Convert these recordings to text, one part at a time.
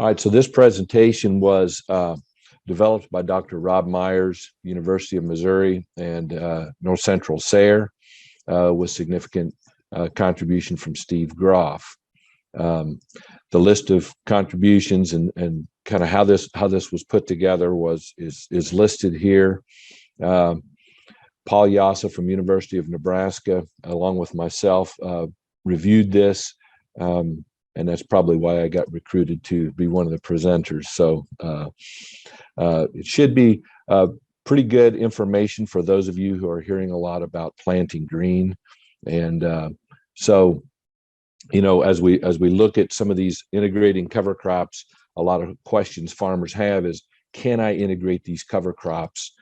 All right, so this presentation was developed by Dr. Rob Myers, University of Missouri, and North Central SARE, with significant contribution from Steve Groff. The list of contributions and kind of how this was put together is listed here. Paul Yassa from University of Nebraska, along with myself, reviewed this. And that's probably why I got recruited to be one of the presenters. So it should be pretty good information for those of you who are hearing a lot about planting green. And so, you know, as we look at some of these integrating cover crops, a lot of questions farmers have is, can I integrate these cover crops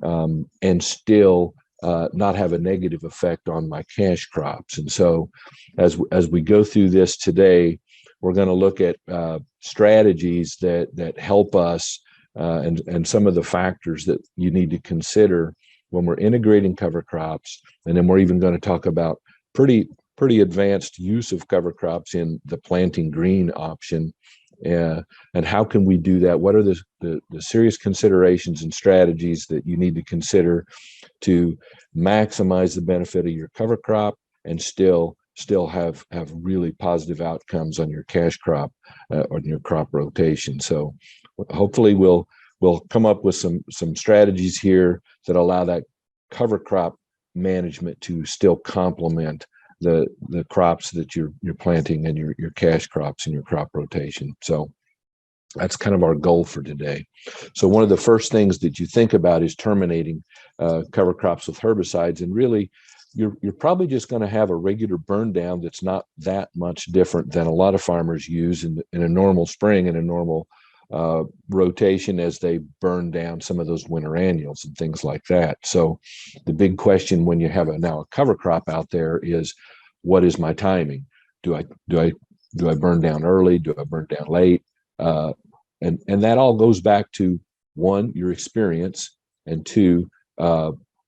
and still not have a negative effect on my cash crops? And so as we go through this today, we're going to look at strategies that help us and some of the factors that you need to consider when we're integrating cover crops. And then we're even going to talk about pretty advanced use of cover crops in the planting green option. And how can we do that? What are the serious considerations and strategies that you need to consider to maximize the benefit of your cover crop and still have really positive outcomes on your cash crop or your crop rotation? So hopefully we'll come up with some strategies here that allow that cover crop management to still complement the crops that you're planting and your cash crops and your crop rotation. So that's kind of our goal for today. So one of the first things that you think about is terminating cover crops with herbicides. And really, you're probably just going to have a regular burn down that's not that much different than a lot of farmers use in a normal spring and a normal rotation as they burn down some of those winter annuals and things like that. So the big question when you have now a cover crop out there is, what is my timing? Do I burn down early? Do I burn down late? And that all goes back to, one, your experience, and two,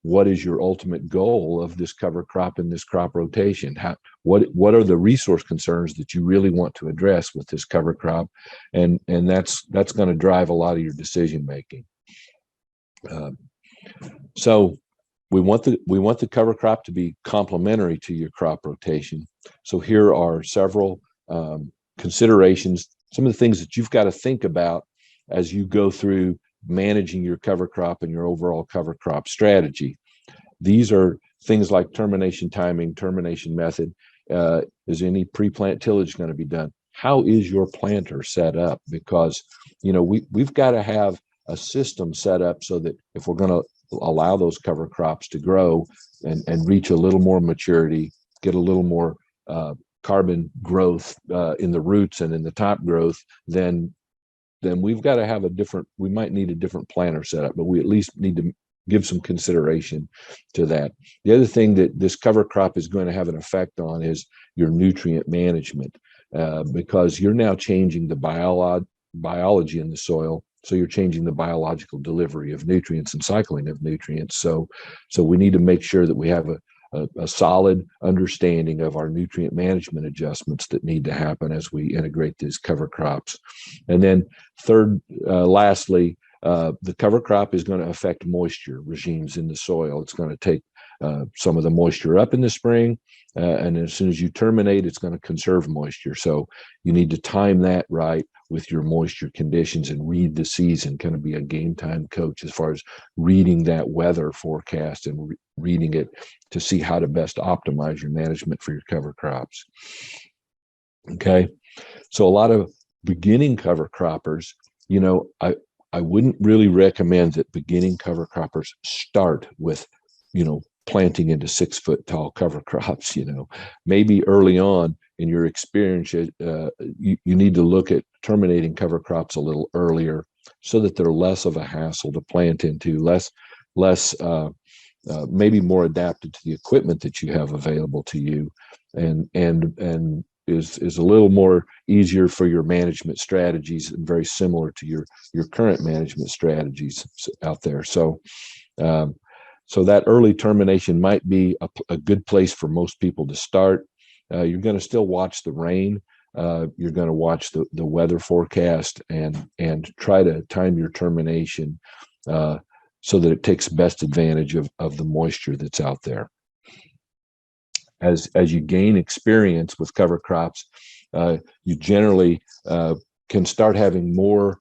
what is your ultimate goal of this cover crop and this crop rotation? What are the resource concerns that you really want to address with this cover crop? And that's going to drive a lot of your decision making. So we want the cover crop to be complementary to your crop rotation. So here are several considerations, some of the things that you've got to think about as you go through managing your cover crop and your overall cover crop strategy. These are things like termination timing, termination method. Is any pre-plant tillage going to be done? How is your planter set up? Because, you know, we've got to have a system set up so that if we're going to allow those cover crops to grow and reach a little more maturity, get a little more carbon growth in the roots and in the top growth, then we've got to have we might need a different planter setup, but we at least need to give some consideration to that. The other thing that this cover crop is going to have an effect on is your nutrient management, because you're now changing the biology in the soil. So you're changing the biological delivery of nutrients and cycling of nutrients. So we need to make sure that we have a solid understanding of our nutrient management adjustments that need to happen as we integrate these cover crops. And then lastly, the cover crop is going to affect moisture regimes in the soil. It's going to take some of the moisture up in the spring, and as soon as you terminate, it's going to conserve moisture. So you need to time that right with your moisture conditions and read the season, kind of be a game time coach as far as reading that weather forecast and reading it to see how to best optimize your management for your cover crops. Okay, so a lot of beginning cover croppers, you know, I wouldn't really recommend that beginning cover croppers start with, you know, planting into 6 foot tall cover crops. You know, maybe early on in your experience, you need to look at terminating cover crops a little earlier so that they're less of a hassle to plant into, less maybe more adapted to the equipment that you have available to you, and is a little more easier for your management strategies and very similar to your current management strategies out there. So that early termination might be a good place for most people to start. You're going to still watch the rain you're going to watch the weather forecast and try to time your termination so that it takes best advantage of the moisture that's out there. As you gain experience with cover crops, you generally can start having more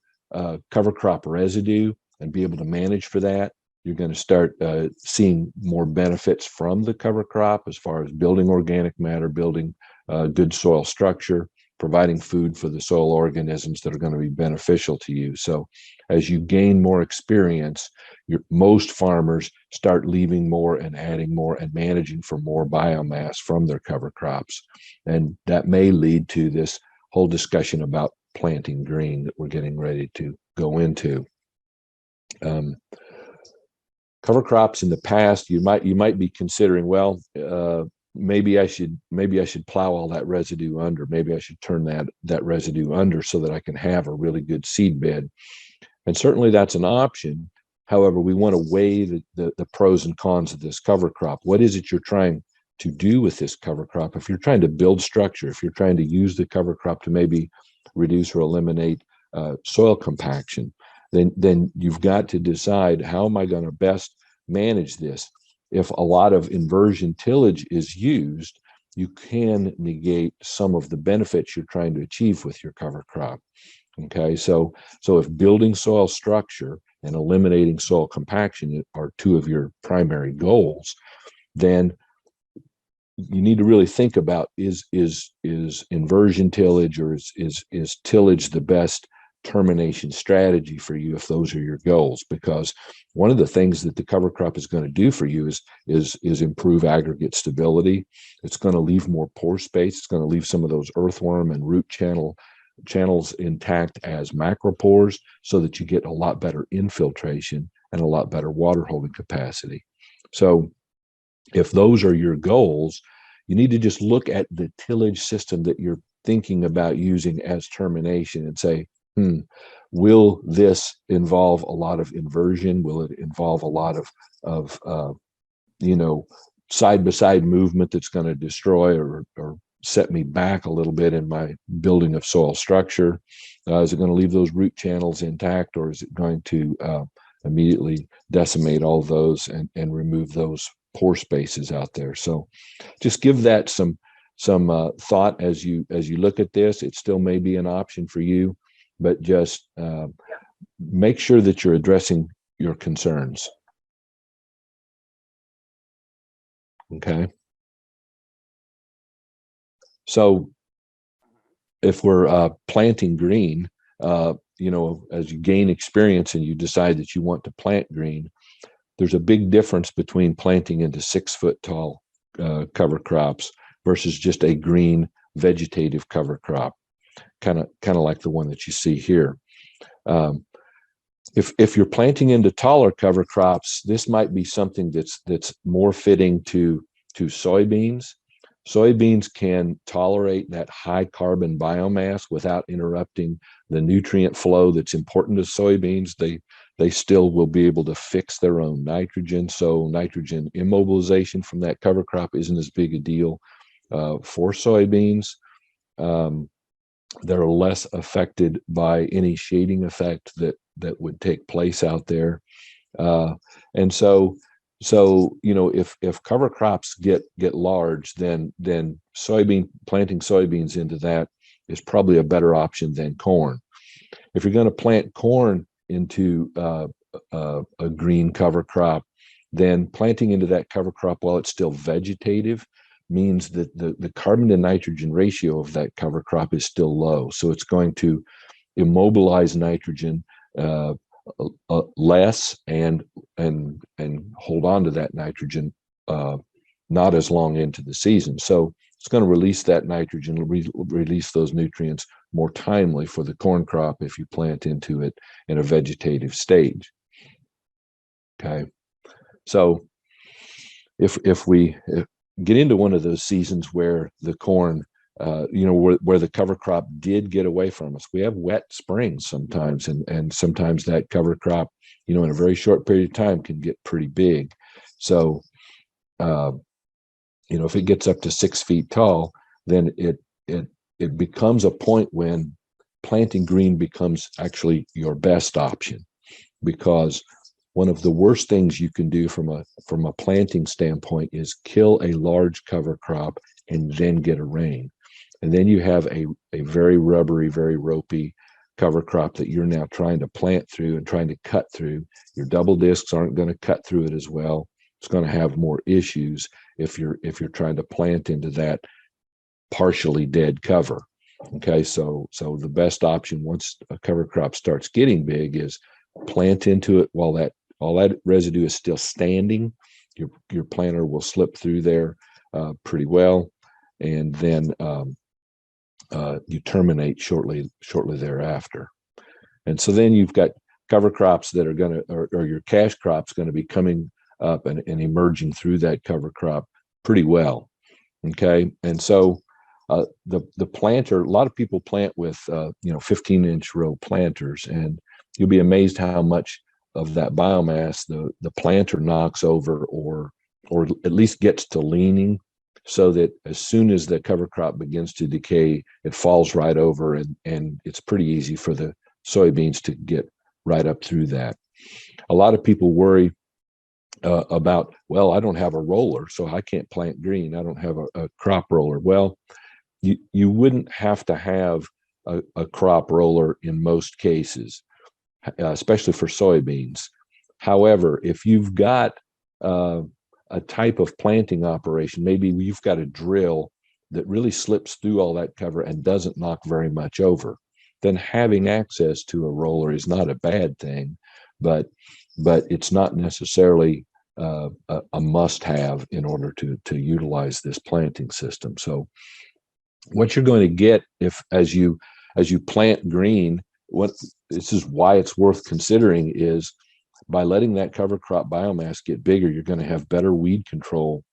cover crop residue and be able to manage for that. You're going to start seeing more benefits from the cover crop as far as building organic matter, building good soil structure, providing food for the soil organisms that are going to be beneficial to you. So as you gain more experience, most farmers start leaving more and adding more and managing for more biomass from their cover crops. And that may lead to this whole discussion about planting green that we're getting ready to go into. Cover crops in the past, you might be considering, well, maybe I should plow all that residue under. Maybe I should turn that residue under so that I can have a really good seed bed. And certainly that's an option. However, we want to weigh the pros and cons of this cover crop. What is it you're trying to do with this cover crop? If you're trying to build structure, if you're trying to use the cover crop to maybe reduce or eliminate soil compaction, then you've got to decide, how am I going to best manage this? If a lot of inversion tillage is used, you can negate some of the benefits you're trying to achieve with your cover crop. Okay, so if building soil structure and eliminating soil compaction are two of your primary goals, then you need to really think about, is inversion tillage or is tillage the best termination strategy for you if those are your goals? Because one of the things that the cover crop is going to do for you is improve aggregate stability. It's going to leave more pore space. It's going to leave some of those earthworm and root channels intact as macropores, so that you get a lot better infiltration and a lot better water holding capacity. So if those are your goals, you need to just look at the tillage system that you're thinking about using as termination and say, will this involve a lot of inversion? Will it involve a lot of side-by-side movement that's going to destroy or set me back a little bit in my building of soil structure? Is it going to leave those root channels intact, or is it going to immediately decimate all those and remove those pore spaces out there? So just give that some thought as you look at this. It still may be an option for you, but just make sure that you're addressing your concerns. Okay. So if we're planting green, as you gain experience and you decide that you want to plant green, there's a big difference between planting into 6 foot tall cover crops versus just a green vegetative cover crop, kind of like the one that you see here. If you're planting into taller cover crops, this might be something that's more fitting to soybeans. Soybeans can tolerate that high carbon biomass without interrupting the nutrient flow that's important to soybeans. They still will be able to fix their own nitrogen. So nitrogen immobilization from that cover crop isn't as big a deal for soybeans. They're less affected by any shading effect that would take place out there. And so if cover crops get large, then planting soybeans into that is probably a better option than corn. If you're going to plant corn into a green cover crop, then planting into that cover crop while it's still vegetative means that the carbon to nitrogen ratio of that cover crop is still low. So it's going to immobilize nitrogen less and hold on to that nitrogen not as long into the season. So it's going to release that nitrogen, release those nutrients more timely for the corn crop if you plant into it in a vegetative stage. Okay, so if we get into one of those seasons where the corn, where the cover crop did get away from us, we have wet springs sometimes, and sometimes that cover crop, in a very short period of time can get pretty big. So, if it gets up to 6 feet tall, then it it becomes a point when planting green becomes actually your best option, because one of the worst things you can do from a planting standpoint is kill a large cover crop and then get a rain. And then you have a very rubbery, very ropey cover crop that you're now trying to plant through and trying to cut through. Your double discs aren't going to cut through it as well. It's going to have more issues if you're trying to plant into that partially dead cover. Okay, so the best option once a cover crop starts getting big is plant into it while all that residue is still standing. Your planter will slip through there pretty well, and then you terminate shortly thereafter. And so then you've got cover crops that are going to, or your cash crops going to be coming up and emerging through that cover crop pretty well. Okay, and so the planter, a lot of people plant with 15-inch row planters, and you'll be amazed how much of that biomass the planter knocks over, or at least gets to leaning, so that as soon as the cover crop begins to decay, it falls right over, and it's pretty easy for the soybeans to get right up through that. A lot of people worry about, well, I don't have a roller, so I can't plant green. I don't have a crop roller. Well, you wouldn't have to have a crop roller in most cases, especially for soybeans. However, if you've got a type of planting operation, maybe you've got a drill that really slips through all that cover and doesn't knock very much over, then having access to a roller is not a bad thing, but it's not necessarily a must-have in order to utilize this planting system. So what you're going to get as you plant green, this is why it's worth considering, is by letting that cover crop biomass get bigger, you're going to have better weed control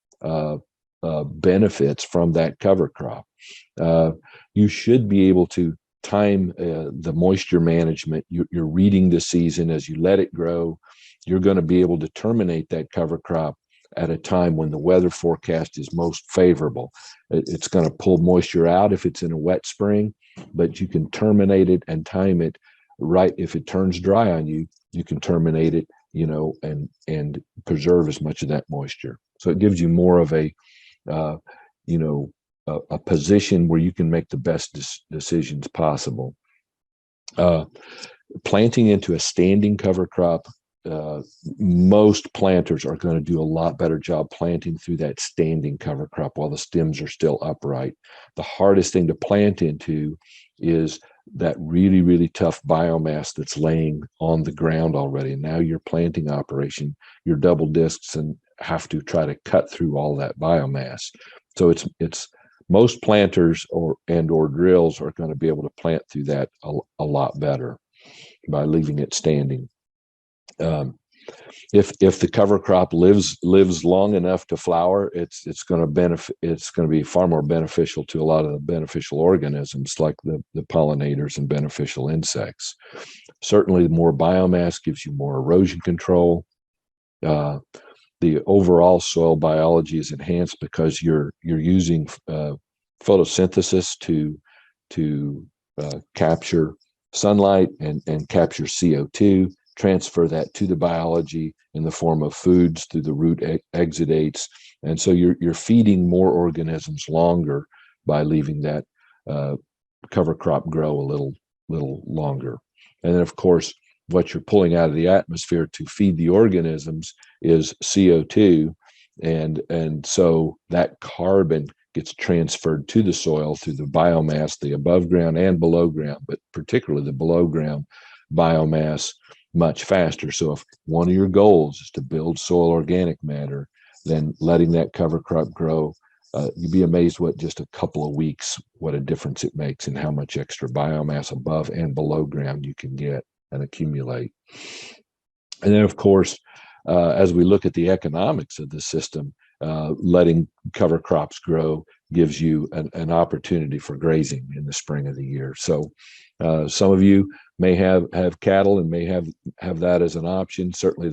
benefits from that cover crop. You should be able to time the moisture management. You're reading the season as you let it grow. You're going to be able to terminate that cover crop at a time when the weather forecast is most favorable. It's going to pull moisture out if it's in a wet spring, but you can terminate it and time it right. If it turns dry on you, you can terminate it, and preserve as much of that moisture. So it gives you more of a position where you can make the best decisions possible. Planting into a standing cover crop, most planters are going to do a lot better job planting through that standing cover crop while the stems are still upright. The hardest thing to plant into is that really, really tough biomass that's laying on the ground already. Now your planting operation, your double discs, and have to try to cut through all that biomass. So it's most planters or drills are going to be able to plant through that a lot better by leaving it standing. If the cover crop lives long enough to flower, it's going to benefit. It's going to be far more beneficial to a lot of the beneficial organisms like the pollinators and beneficial insects. Certainly, more biomass gives you more erosion control. The overall soil biology is enhanced because you're using photosynthesis to capture sunlight and capture CO2, transfer that to the biology in the form of foods through the root exudates. And so you're feeding more organisms longer by leaving that cover crop grow a little longer. And then, of course, what you're pulling out of the atmosphere to feed the organisms is CO2. And so that carbon gets transferred to the soil through the biomass, the above ground and below ground, but particularly the below ground biomass, much faster. So if one of your goals is to build soil organic matter, then letting that cover crop grow, you'd be amazed what just a couple of weeks, what a difference it makes in how much extra biomass above and below ground you can get and accumulate. And then, of course, as we look at the economics of the system, letting cover crops grow gives you an opportunity for grazing in the spring of the year. So some of you may have cattle and may have that as an option. Certainly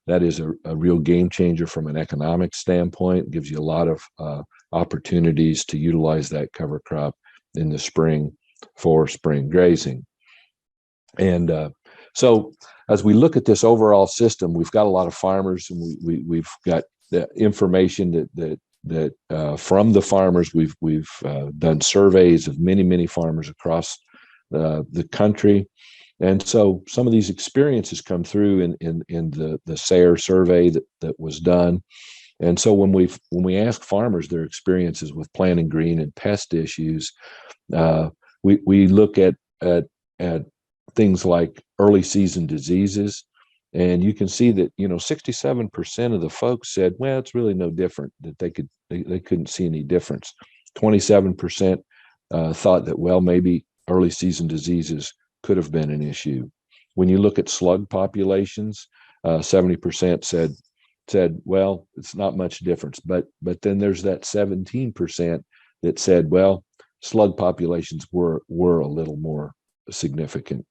that is a real game changer from an economic standpoint. It gives you a lot of opportunities to utilize that cover crop in the spring for spring grazing. And so as we look at this overall system, we've got a lot of farmers, and we've got the information that from the farmers. We've done surveys of many farmers across the country, and so some of these experiences come through in the SARE survey that was done. And so when we ask farmers their experiences with planting green and pest issues, we look at things like early season diseases, and you can see that 67% of the folks said, well, it's really no different, that they couldn't see any difference. 27% thought that, well, maybe early season diseases could have been an issue. When you look at slug populations, 70% said, well, it's not much difference. But then there's that 17% that said, well, slug populations were a little more significant.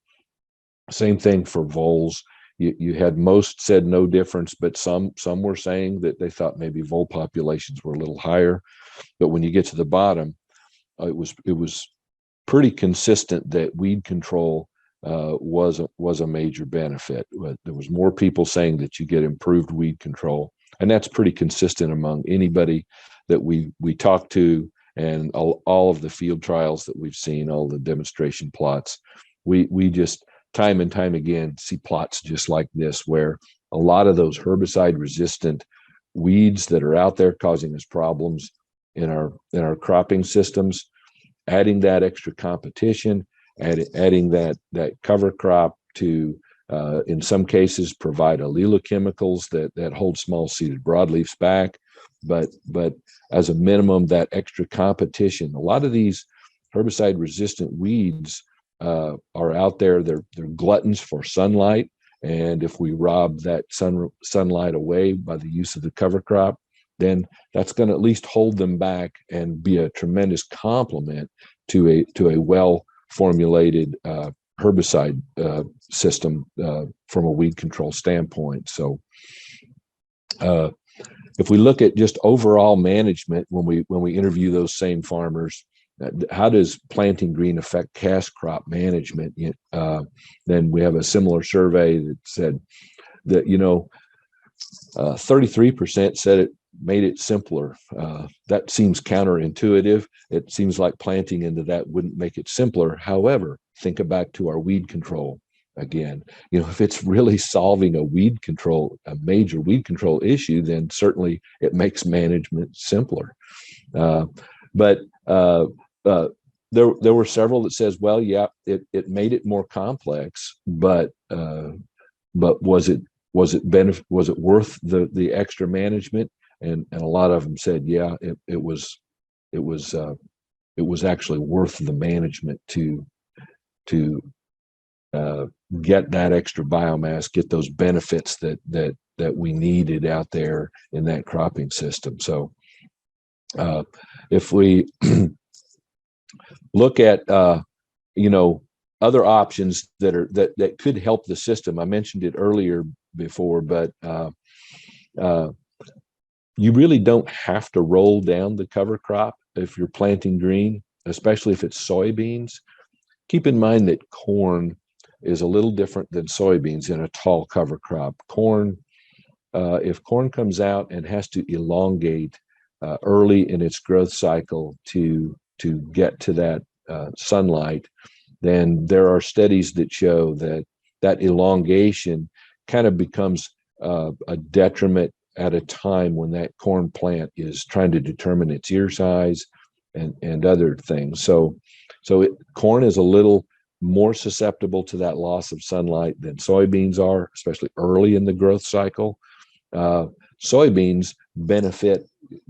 Same thing for voles. You had most said no difference, but some were saying that they thought maybe vole populations were a little higher. But when you get to the bottom, it was pretty consistent that weed control was a major benefit. There was more people saying that you get improved weed control, and that's pretty consistent among anybody that we talked to, and all of the field trials that we've seen, all the demonstration plots. We just time and time again see plots just like this, where a lot of those herbicide resistant weeds that are out there causing us problems in our cropping systems, adding that extra competition, adding that cover crop to in some cases provide allelochemicals that hold small seeded broadleafs back, but as a minimum, that extra competition. A lot of these herbicide resistant weeds are out there. They're gluttons for sunlight, and if we rob that sunlight away by the use of the cover crop, then that's going to at least hold them back and be a tremendous complement to a well formulated herbicide system from a weed control standpoint. So if we look at just overall management, when we interview those same farmers, how does planting green affect cash crop management? Then we have a similar survey that said that 33% said it made it simpler. That seems counterintuitive. It seems like planting into that wouldn't make it simpler. However, think back to our weed control again. If it's really solving a major weed control issue, then certainly it makes management simpler. But there were several that says, well, yeah, it made it more complex, but was it worth the extra management? And a lot of them said, yeah, it was actually worth the management to get that extra biomass, get those benefits that we needed out there in that cropping system. So if we look at other options that could help the system, I mentioned it earlier before, but you really don't have to roll down the cover crop if you're planting green, especially if it's soybeans. Keep in mind that corn is a little different than soybeans in a tall cover crop. Corn, if corn comes out and has to elongate early in its growth cycle to get to that sunlight, then there are studies that show that elongation kind of becomes a detriment at a time when that corn plant is trying to determine its ear size and other things. So corn is a little more susceptible to that loss of sunlight than soybeans are, especially early in the growth cycle. Soybeans benefit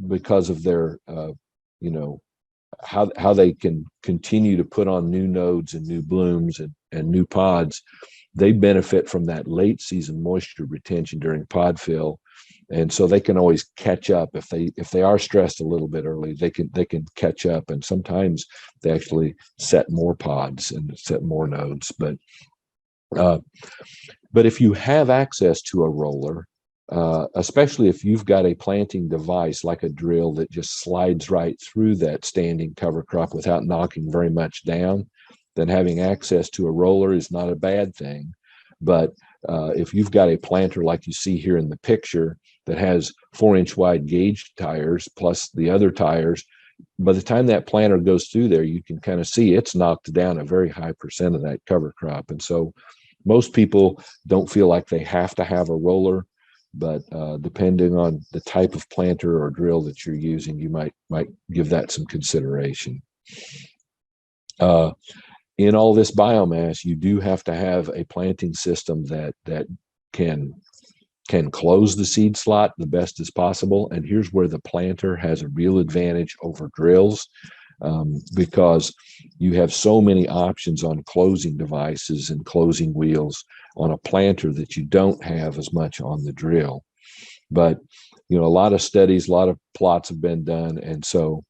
because of their, how they can continue to put on new nodes and new blooms and new pods. They benefit from that late season moisture retention during pod fill. And so they can always catch up if they are stressed a little bit early. They can catch up, and sometimes they actually set more pods and set more nodes. But if you have access to a roller, especially if you've got a planting device like a drill that just slides right through that standing cover crop without knocking very much down, then having access to a roller is not a bad thing. But if you've got a planter like you see here in the picture that has 4-inch wide gauge tires plus the other tires, by the time that planter goes through there, you can kind of see it's knocked down a very high percent of that cover crop. And so most people don't feel like they have to have a roller, but depending on the type of planter or drill that you're using, you might give that some consideration. In all this biomass, you do have to have a planting system that can close the seed slot the best as possible. And here's where the planter has a real advantage over drills, because you have so many options on closing devices and closing wheels on a planter that you don't have as much on the drill. But, you know, a lot of studies, a lot of plots have been done. And so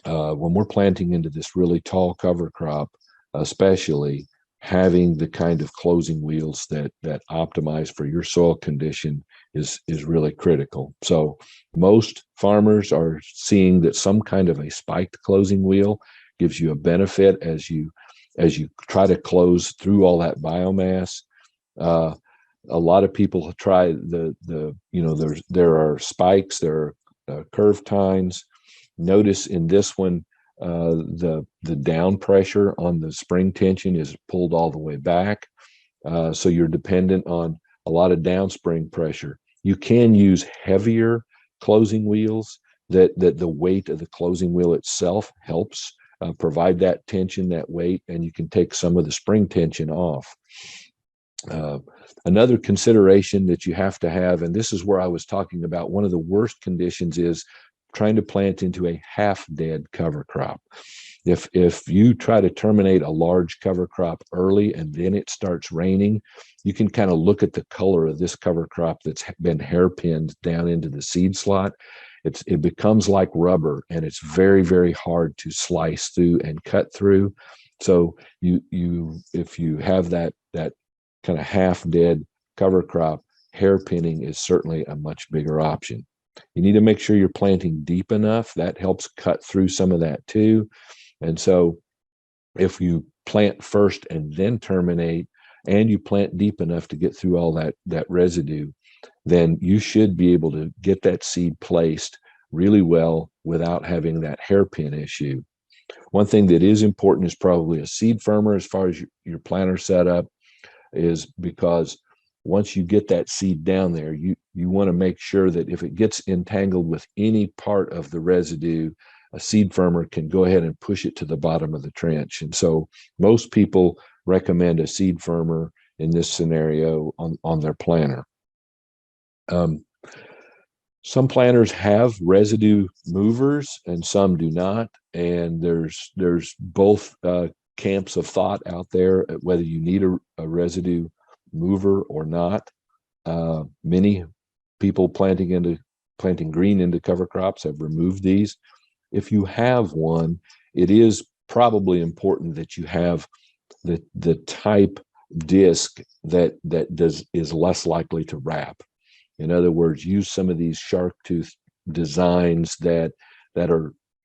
when we're planting into this really tall cover crop, especially, having the kind of closing wheels that optimize for your soil condition is really critical. So most farmers are seeing that some kind of a spiked closing wheel gives you a benefit as you try to close through all that biomass. A lot of people try there are spikes, there are curve tines. Notice in this one, the down pressure on the spring tension is pulled all the way back. So you're dependent on a lot of downspring pressure. You can use heavier closing wheels that the weight of the closing wheel itself helps provide that tension, that weight, and you can take some of the spring tension off. Another consideration that you have to have, and this is where I was talking about, one of the worst conditions is trying to plant into a half-dead cover crop. If you try to terminate a large cover crop early and then it starts raining, you can kind of look at the color of this cover crop that's been hairpinned down into the seed slot. It becomes like rubber, and it's very, very hard to slice through and cut through. So if you have that kind of half-dead cover crop, hairpinning is certainly a much bigger option. You need to make sure you're planting deep enough. That helps cut through some of that too. And so if you plant first and then terminate, and you plant deep enough to get through all that residue, then you should be able to get that seed placed really well without having that hairpin issue. One thing that is important is probably a seed firmer as far as your planter setup, is because once you get that seed down there, you want to make sure that if it gets entangled with any part of the residue, a seed firmer can go ahead and push it to the bottom of the trench. And so most people recommend a seed firmer in this scenario on their planter. Some planters have residue movers and some do not. And there's both camps of thought out there whether you need a residue mover or not. Many people planting green into cover crops have removed these. If you have one, it is probably important that you have the type disc that is less likely to wrap. In other words, use some of these shark tooth designs that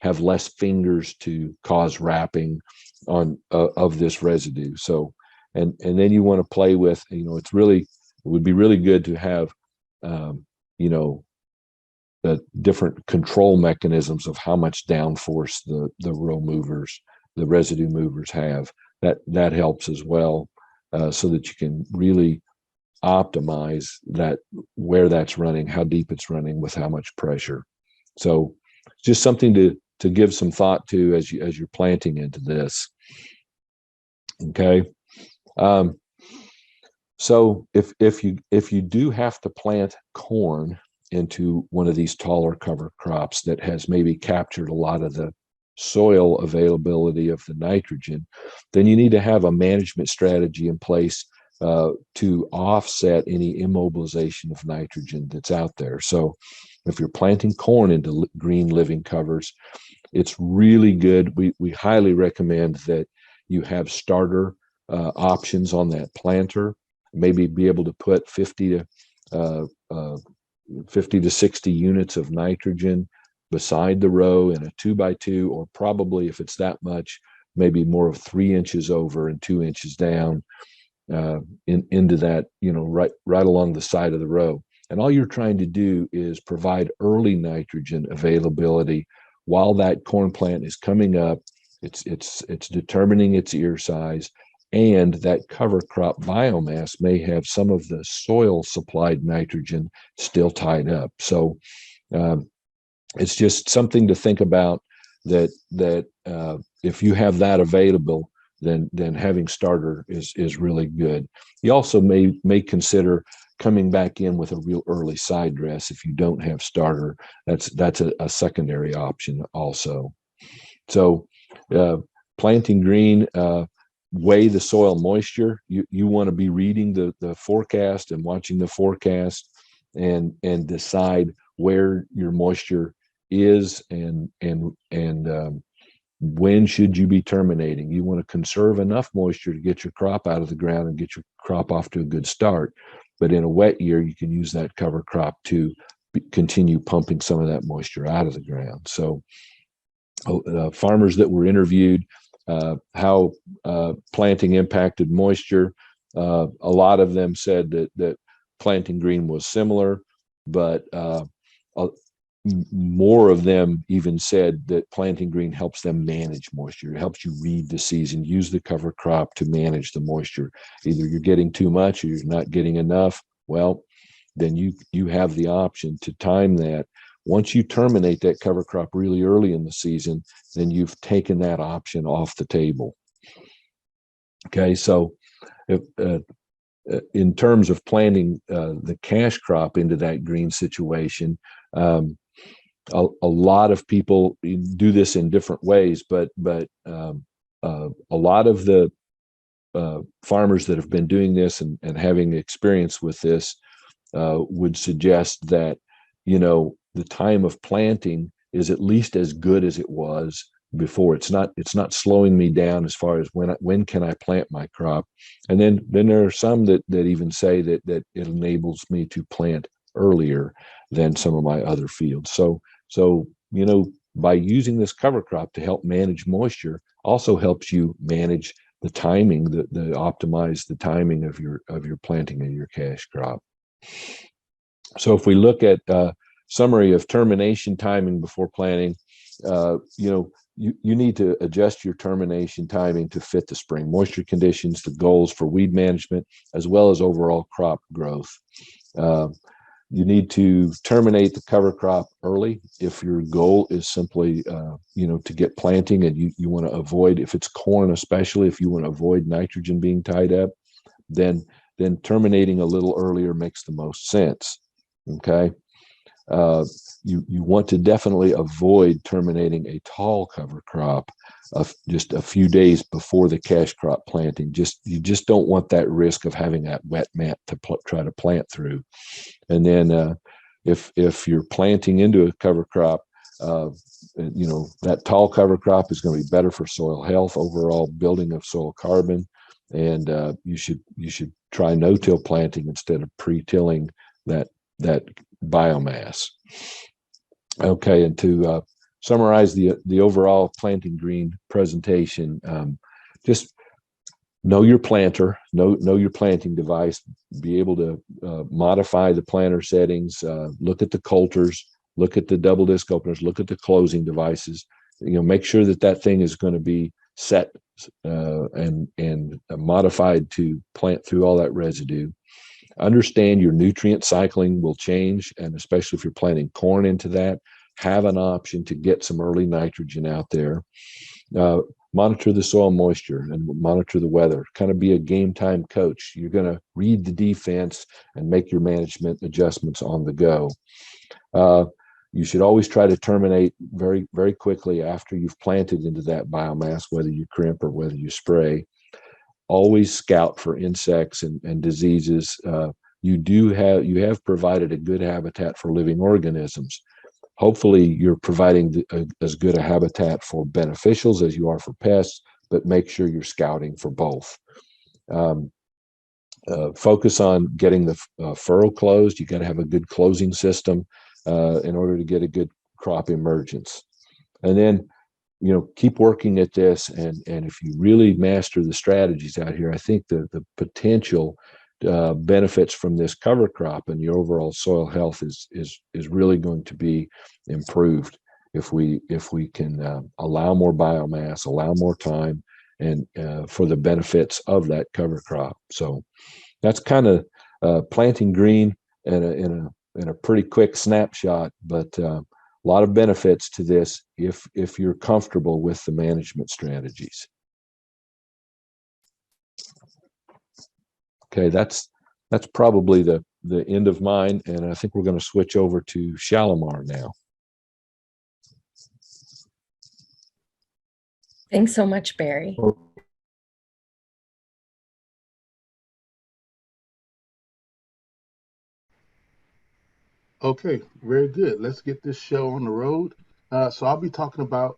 have less fingers to cause wrapping of this residue. So, and then you want to play with, it would be really good to have, the different control mechanisms of how much downforce the row movers, the residue movers have. That helps as well, so that you can really optimize that, where that's running, how deep it's running, with how much pressure. So just something to give some thought to as you're planting into this. Okay. So if you do have to plant corn into one of these taller cover crops that has maybe captured a lot of the soil availability of the nitrogen, then you need to have a management strategy in place to offset any immobilization of nitrogen that's out there. So if you're planting corn into green living covers, it's really good. We highly recommend that you have starter options on that planter. Maybe be able to put 50 to uh, uh, 50 to 60 units of nitrogen beside the row in a 2x2, or probably if it's that much, maybe more of 3 inches over and 2 inches down into that, right along the side of the row. And all you're trying to do is provide early nitrogen availability while that corn plant is coming up. It's determining its ear size, and that cover crop biomass may have some of the soil supplied nitrogen still tied up. So it's just something to think about, that if you have that available, then having starter is really good. You also may consider coming back in with a real early side dress if you don't have starter. That's a secondary option also. So planting green, weigh the soil moisture. You want to be reading the forecast and watching the forecast, and decide where your moisture is, and when should you be terminating. You want to conserve enough moisture to get your crop out of the ground and get your crop off to a good start. But in a wet year, you can use that cover crop to continue pumping some of that moisture out of the ground. So farmers that were interviewed, how planting impacted moisture, a lot of them said that planting green was similar, but more of them even said that planting green helps them manage moisture. It helps you read the season, use the cover crop to manage the moisture. Either you're getting too much or you're not getting enough. Well, then you have the option to time that. Once you terminate that cover crop really early in the season, then you've taken that option off the table. Okay, so if, in terms of planting the cash crop into that green situation, a lot of people do this in different ways, but a lot of the farmers that have been doing this and having experience with this would suggest that, the time of planting is at least as good as it was before. It's not slowing me down as far as when can I plant my crop. And then there are some that even say that it enables me to plant earlier than some of my other fields. So by using this cover crop to help manage moisture also helps you manage the timing, the optimize the timing of your planting of your cash crop. So if we look at summary of termination timing before planting, you need to adjust your termination timing to fit the spring moisture conditions, the goals for weed management, as well as overall crop growth. You need to terminate the cover crop early if your goal is simply, to get planting, and you want to avoid, if it's corn especially, if you want to avoid nitrogen being tied up, then terminating a little earlier makes the most sense. Okay. You want to definitely avoid terminating a tall cover crop just a few days before the cash crop planting. You just don't want that risk of having that wet mat to try to plant through. And then if you're planting into a cover crop, that tall cover crop is going to be better for soil health, overall building of soil carbon, and you should try no-till planting instead of pre-tilling that biomass. Okay, and to summarize the overall planting green presentation, just know your planter, know your planting device, be able to modify the planter settings, look at the coulters, look at the double disc openers, look at the closing devices. Make sure that thing is going to be set and modified to plant through all that residue. Understand your nutrient cycling will change, and especially if you're planting corn into that, have an option to get some early nitrogen out there. Monitor the soil moisture and monitor the weather. Kind of be a game time coach. You're going to read the defense and make your management adjustments on the go. You should always try to terminate very, very quickly after you've planted into that biomass, whether you crimp or whether you spray. Always scout for insects and diseases. You have provided a good habitat for living organisms. Hopefully you're providing as good a habitat for beneficials as you are for pests, but make sure you're scouting for both. Focus on getting the furrow closed. You got to have a good closing system in order to get a good crop emergence. And then, keep working at this. And if you really master the strategies out here, I think the potential benefits from this cover crop and your overall soil health is really going to be improved if we can allow more biomass, allow more time, and for the benefits of that cover crop. So that's kind of planting green in a pretty quick snapshot, but a lot of benefits to this if you're comfortable with the management strategies. Okay, that's probably the end of mine, and I think we're going to switch over to Shalamar now. Thanks so much, Barry. Okay, very good. Let's get this show on the road. So I'll be talking about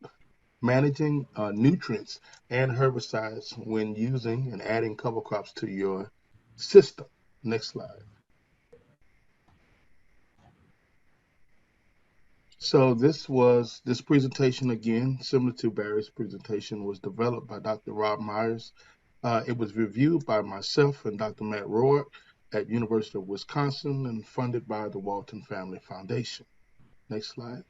managing nutrients and herbicides when using and adding cover crops to your system. Next slide. So this presentation, again, similar to Barry's presentation, was developed by Dr. Rob Myers. It was reviewed by myself and Dr. Matt Roark at University of Wisconsin and funded by the Walton Family Foundation. Next slide.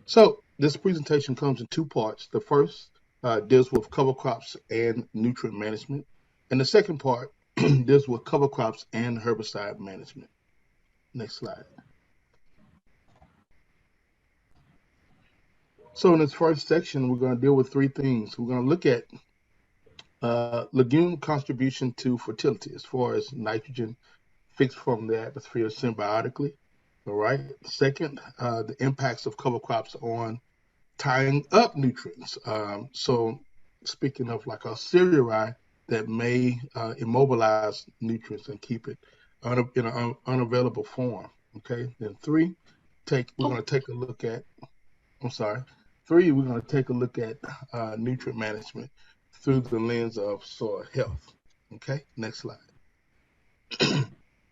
So this presentation comes in two parts. The first deals with cover crops and nutrient management, and the second part deals with cover crops and herbicide management. Next slide. So in this first section, we're going to deal with three things. We're going to look at legume contribution to fertility as far as nitrogen fixed from the atmosphere symbiotically. All right. Second, the impacts of cover crops on tying up nutrients. So speaking of like a cereal that may immobilize nutrients and keep it in an unavailable form. Okay. Then we're going to take a look at, we're going to take a look at nutrient management through the lens of soil health. Okay. Next slide.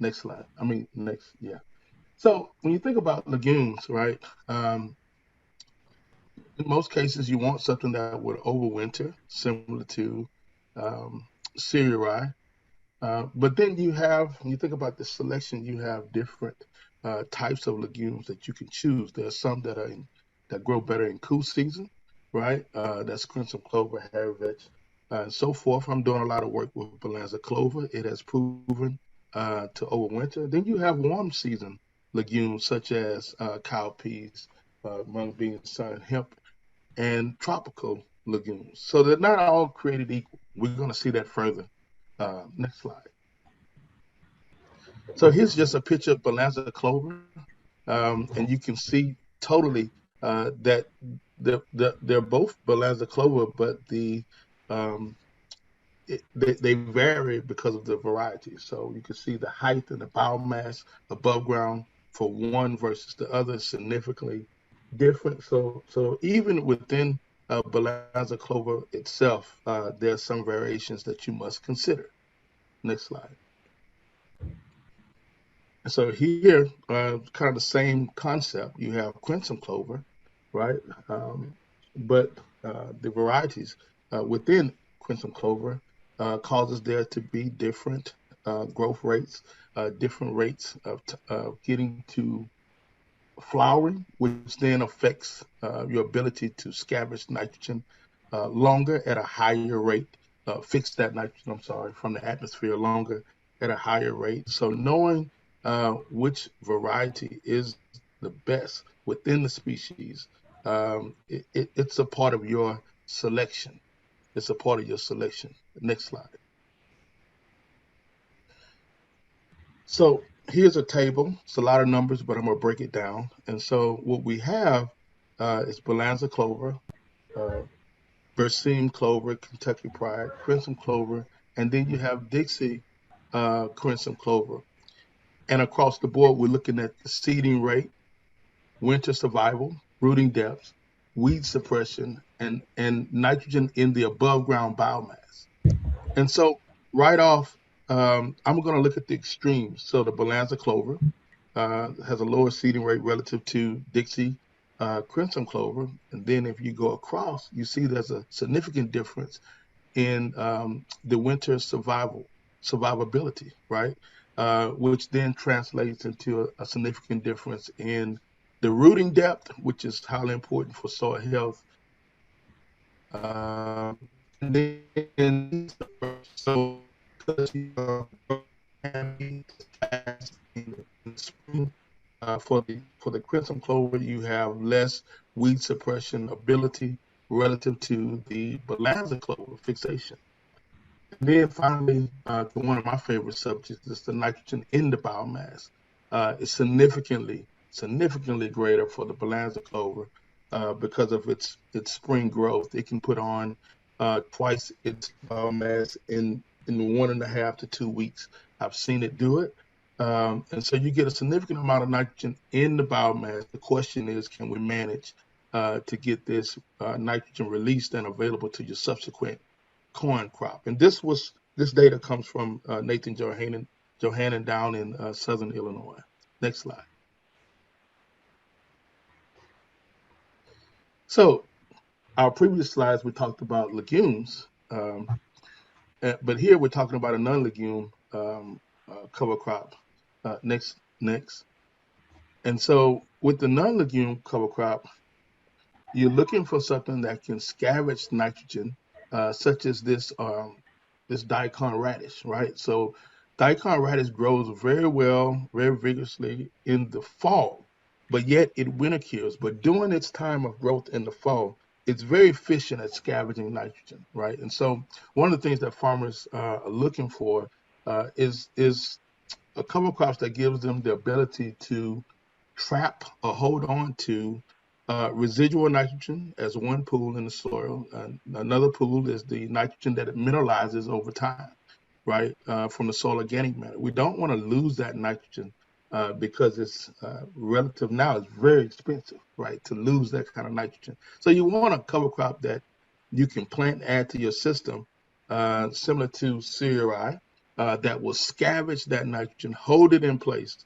Next slide. Yeah. So when you think about legumes, right? In most cases, you want something that would overwinter, similar to cereal. But then when you think about the selection, you have different types of legumes that you can choose. There are some that grow better in cool season, right? That's crimson clover, Harry vetch, and so forth. I'm doing a lot of work with Balanza clover. It has proven to overwinter. Then you have warm season legumes such as cowpeas, mung beans, sun, hemp, and tropical legumes. So they're not all created equal. We're going to see that further. Next slide. So here's just a picture of Balanza clover, and you can see totally that they're both Balanza clover, but they vary because of the variety. So you can see the height and the biomass above ground for one versus the other is significantly different. So even within Balanza clover itself, there are some variations that you must consider. Next slide. So here, kind of the same concept. You have crimson clover, right? But the varieties within crimson clover causes there to be different growth rates, different rates of getting to flowering, which then affects your ability to scavenge nitrogen longer at a higher rate, fix that nitrogen, from the atmosphere longer at a higher rate. So knowing which variety is the best within the species, it's a part of your selection. It's a part of your selection. Next slide. So here's a table. It's a lot of numbers, but I'm going to break it down. And so what we have is Balanza clover, Berseem clover, Kentucky Pride, crimson clover, and then you have Dixie crimson clover. And across the board, we're looking at the seeding rate, winter survival, rooting depth, weed suppression, and nitrogen in the above ground biomass. And so right off, I'm going to look at the extremes. So the Balanza clover has a lower seeding rate relative to Dixie crimson clover. And then if you go across, you see there's a significant difference in the winter survivability, right? Which then translates into a significant difference in the rooting depth, which is highly important for soil health. And then, so because you are in the spring, for the crimson clover, you have less weed suppression ability relative to the Balanza clover fixation. And then finally, one of my favorite subjects is the nitrogen in the biomass. It's significantly greater for the Balanza clover because of its spring growth. It can put on twice its biomass in 1.5 to 2 weeks. I've seen it do it. And so you get a significant amount of nitrogen in the biomass. The question is, can we manage to get this nitrogen released and available to your subsequent corn crop? And this data comes from Nathan Johannan down in Southern Illinois. Next slide. So our previous slides, we talked about legumes, but here we're talking about a non-legume cover crop. Next. And so with the non-legume cover crop, you're looking for something that can scavenge nitrogen, such as this daikon radish, right? So daikon radish grows very well, very vigorously in the fall, but yet it winter kills. But during its time of growth in the fall, it's very efficient at scavenging nitrogen, right? And so one of the things that farmers are looking for is a cover crops that gives them the ability to trap or hold on to residual nitrogen as one pool in the soil. Another pool is the nitrogen that it mineralizes over time, right, from the soil organic matter. We don't want to lose that nitrogen because it's relative now, it's very expensive, right, to lose that kind of nitrogen. So you want a cover crop that you can plant and add to your system, similar to cereal, that will scavenge that nitrogen, hold it in place,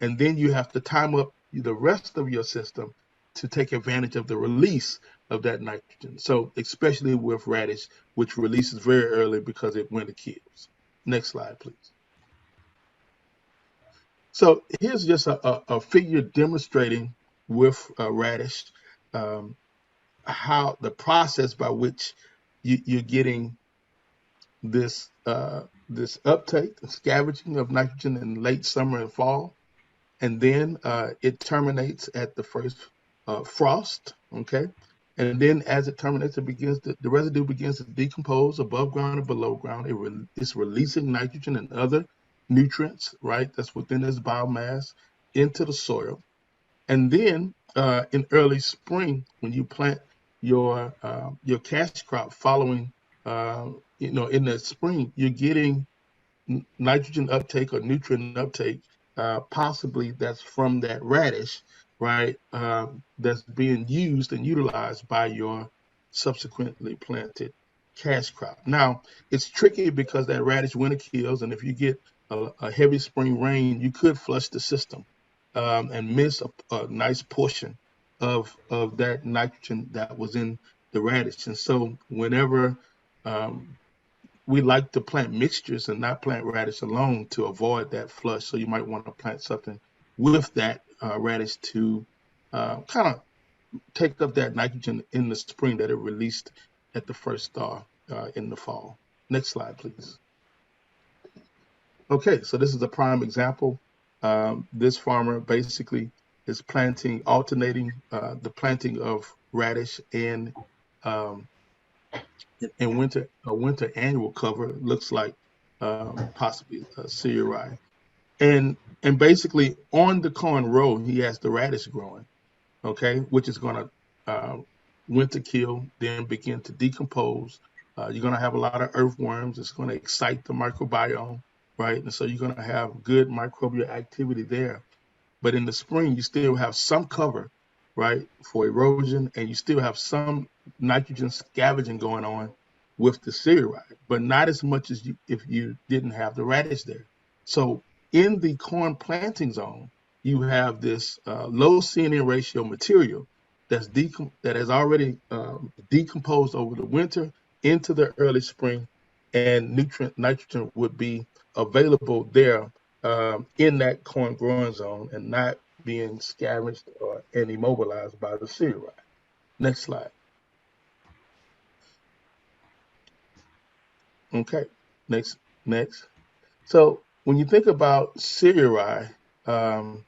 and then you have to time up the rest of your system to take advantage of the release of that nitrogen. So especially with radish, which releases very early because it winter kills. Next slide, please. So here's just a figure demonstrating with radish how the process by which you're getting this uptake, scavenging of nitrogen in late summer and fall, and then it terminates at the first frost, okay? And then as it terminates, the residue begins to decompose above ground and below ground. It's releasing nitrogen and other nutrients, right, that's within its biomass into the soil. And then in early spring, when you plant your cash crop following, in the spring, you're getting nitrogen uptake or nutrient uptake, possibly that's from that radish, right, that's being used and utilized by your subsequently planted cash crop. Now, it's tricky because that radish winter kills, and if you get a heavy spring rain, you could flush the system and miss a nice portion of that nitrogen that was in the radish. And so whenever we like to plant mixtures and not plant radish alone to avoid that flush. So you might want to plant something with that radish to kind of take up that nitrogen in the spring that it released at the first thaw in the fall. Next slide, please. Okay, so this is a prime example. This farmer basically is alternating the planting of radish and winter annual cover. Looks like possibly cereal rye. And basically on the corn row, he has the radish growing, okay, which is going to winter kill, then begin to decompose. You're going to have a lot of earthworms. It's going to excite the microbiome, right? And so you're going to have good microbial activity there. But in the spring, you still have some cover, right, for erosion, and you still have some nitrogen scavenging going on with the cereal, but not as much as if you didn't have the radish there. So in the corn planting zone, you have this low C/N ratio material that has already decomposed over the winter into the early spring, and nitrogen would be available there in that corn growing zone and not being scavenged and immobilized by the cereal. Next slide. Okay, next. So when you think about cereal, corn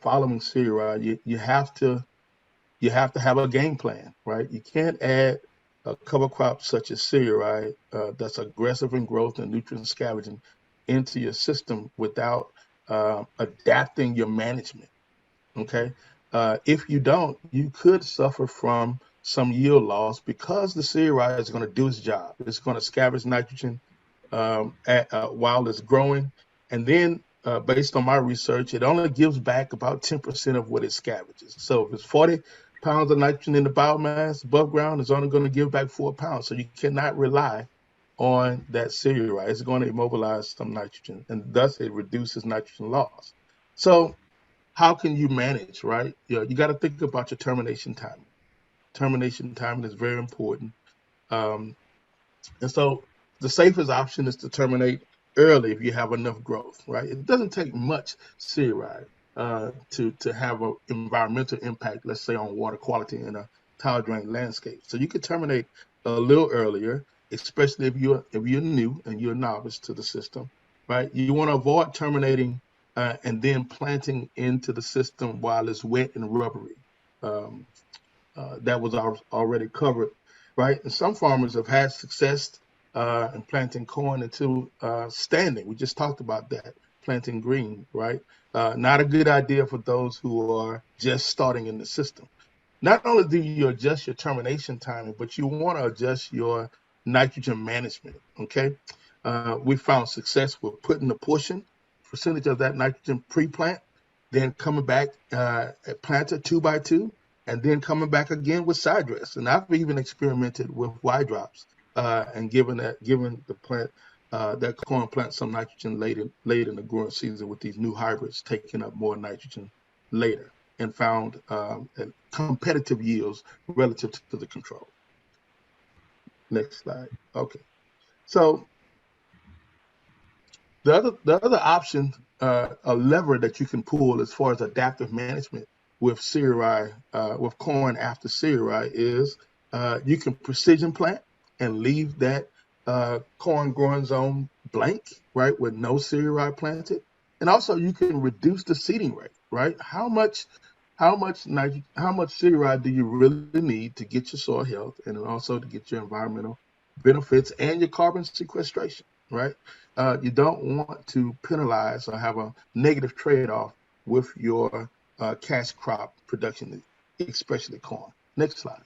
following cereal, you have to have a game plan, right? You can't add a cover crop such as cereal that's aggressive in growth and nutrient scavenging into your system without adapting your management. Okay, if you don't, you could suffer from some yield loss because the cereal is going to do its job. It's going to scavenge nitrogen while it's growing, and then based on my research, it only gives back about 10% of what it scavenges. So if it's 40 pounds of nitrogen in the biomass above ground, it's only going to give back 4 pounds. So you cannot rely on that cereal. It's going to immobilize some nitrogen, and thus it reduces nitrogen loss. So how can you manage, right? You got to think about your termination timing. Termination timing is very important. And so the safest option is to terminate early if you have enough growth, right? It doesn't take much cereal to have an environmental impact, let's say on water quality in a tile drain landscape. So you could terminate a little earlier, especially if you're new and you're a novice to the system, right? You want to avoid terminating and then planting into the system while it's wet and rubbery. That was already covered, right? And some farmers have had success in planting corn into standing. We just talked about that, planting green, right? Not a good idea for those who are just starting in the system. Not only do you adjust your termination timing, but you want to adjust your nitrogen management, okay? We found success with putting a percentage of that nitrogen pre-plant, then coming back planted 2 by 2, and then coming back again with side dress. And I've even experimented with Y drops and given the plant that corn plant some nitrogen late in the growing season with these new hybrids taking up more nitrogen later, and found competitive yields relative to the control. Next slide. Okay. So the other option, a lever that you can pull as far as adaptive management with cereal, with corn after cereal, is you can precision plant and leave that corn growing zone blank, right, with no cereal planted. And also you can reduce the seeding rate, right? How much cereal do you really need to get your soil health and also to get your environmental benefits and your carbon sequestration, right? You don't want to penalize or have a negative trade-off with your cash crop production, especially corn. Next slide.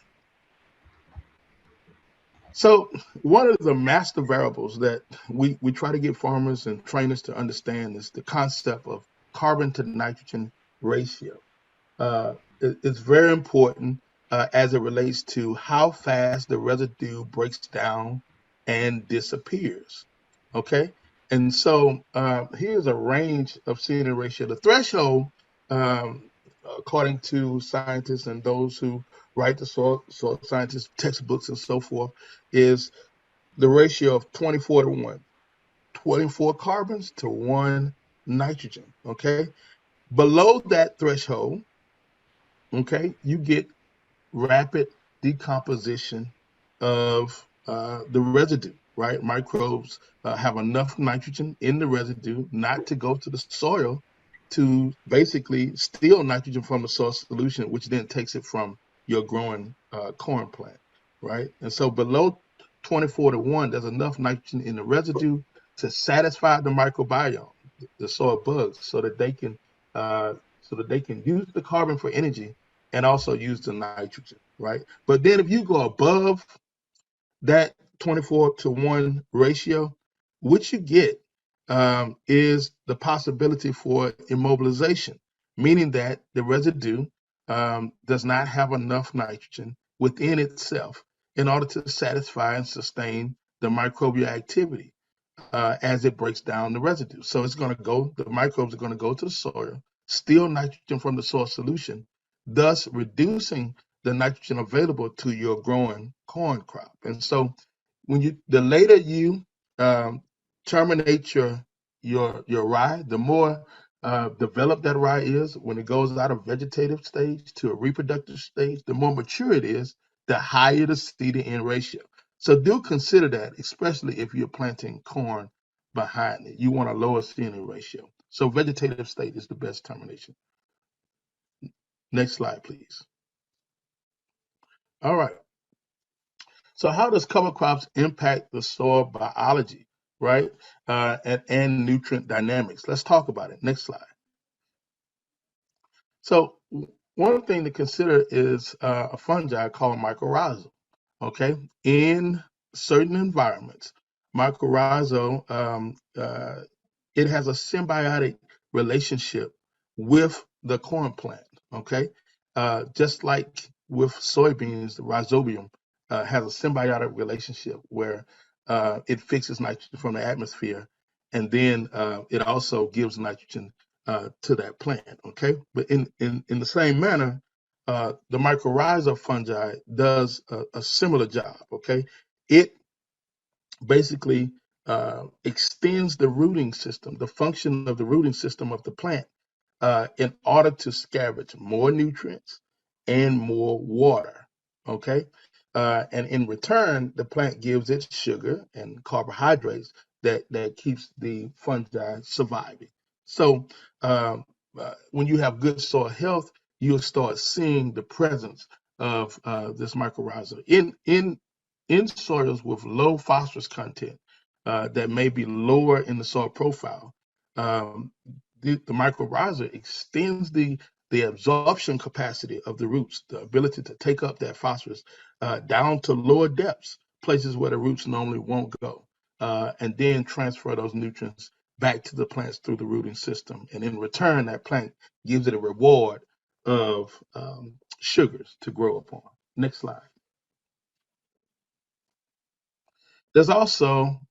So one of the master variables that we try to get farmers and trainers to understand is the concept of carbon to nitrogen ratio. It's very important as it relates to how fast the residue breaks down and disappears. Okay, and so here's a range of C/N ratio. The threshold, according to scientists and those who write the soil scientist textbooks and so forth, is the ratio of 24 to 1. 24 carbons to 1 nitrogen. Okay, below that threshold, okay, you get rapid decomposition of the residue, right? Microbes have enough nitrogen in the residue not to go to the soil to basically steal nitrogen from the soil solution, which then takes it from your growing corn plant, right? And so below 24 to 1, there's enough nitrogen in the residue to satisfy the microbiome, the soil bugs, so that they can use the carbon for energy and also use the nitrogen, right? But then if you go above that 24 to 1 ratio, what you get is the possibility for immobilization, meaning that the residue does not have enough nitrogen within itself in order to satisfy and sustain the microbial activity as it breaks down the residue. So it's going to go, the microbes are going to go to the soil, steal nitrogen from the soil solution, thus reducing the nitrogen available to your growing corn crop. And so the later you terminate your rye, the more developed that rye is. When it goes out of vegetative stage to a reproductive stage, the more mature it is, the higher the seed to end ratio. So do consider that, especially if you're planting corn behind it. You want a lower seed end ratio. So vegetative state is the best termination. Next slide, please. All right. So how does cover crops impact the soil biology, right? And nutrient dynamics? Let's talk about it. Next slide. So one thing to consider is a fungi called mycorrhizal, okay? In certain environments, mycorrhizal, it has a symbiotic relationship with the corn plant, okay? Just like with soybeans, the rhizobium has a symbiotic relationship where it fixes nitrogen from the atmosphere, and then it also gives nitrogen to that plant, okay? But in the same manner, the mycorrhizal fungi does a similar job, okay? It basically extends the rooting system, the function of the rooting system of the plant in order to scavenge more nutrients and more water, okay? And in return, the plant gives it sugar and carbohydrates that keeps the fungi surviving. So when you have good soil health, you'll start seeing the presence of this mycorrhiza in soils with low phosphorus content that may be lower in the soil profile. The mycorrhiza extends the absorption capacity of the roots, the ability to take up that phosphorus down to lower depths, places where the roots normally won't go, and then transfer those nutrients back to the plants through the rooting system. And in return, that plant gives it a reward of sugars to grow upon. Next slide. There's also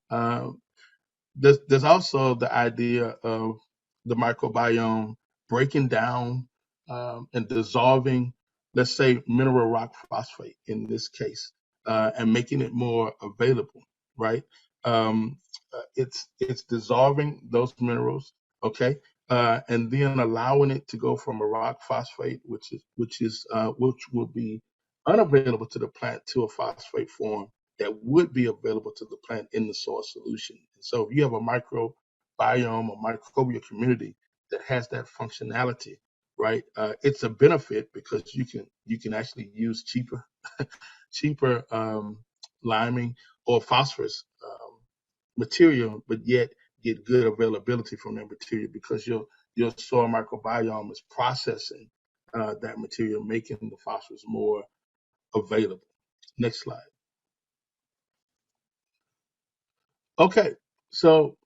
there's also the idea of the microbiome breaking down and dissolving, let's say, mineral rock phosphate in this case, and making it more available, right? It's dissolving those minerals, okay, and then allowing it to go from a rock phosphate, which will be unavailable to the plant, to a phosphate form that would be available to the plant in the soil solution. And so if you have a microbiome or microbial community that has that functionality, right, it's a benefit because you can actually use cheaper liming or phosphorus material, but yet get good availability from that material because your soil microbiome is processing that material, making the phosphorus more available. Next slide. Okay, so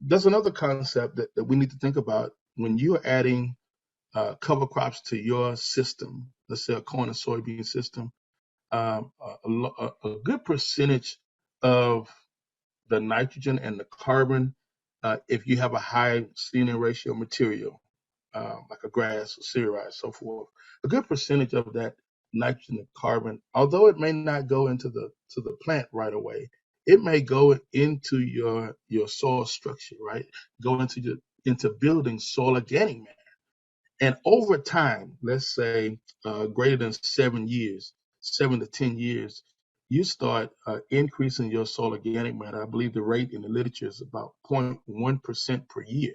there's another concept that we need to think about when you're adding cover crops to your system, let's say a corn and soybean system. A good percentage of the nitrogen and the carbon, if you have a high seed-in ratio material, like a grass, or cereal, so forth, a good percentage of that nitrogen and carbon, although it may not go into the plant right away, it may go into your soil structure, right? Go into building soil organic matter. And over time, let's say greater than 7 years, 7 to 10 years, you start increasing your soil organic matter. I believe the rate in the literature is about 0.1% per year,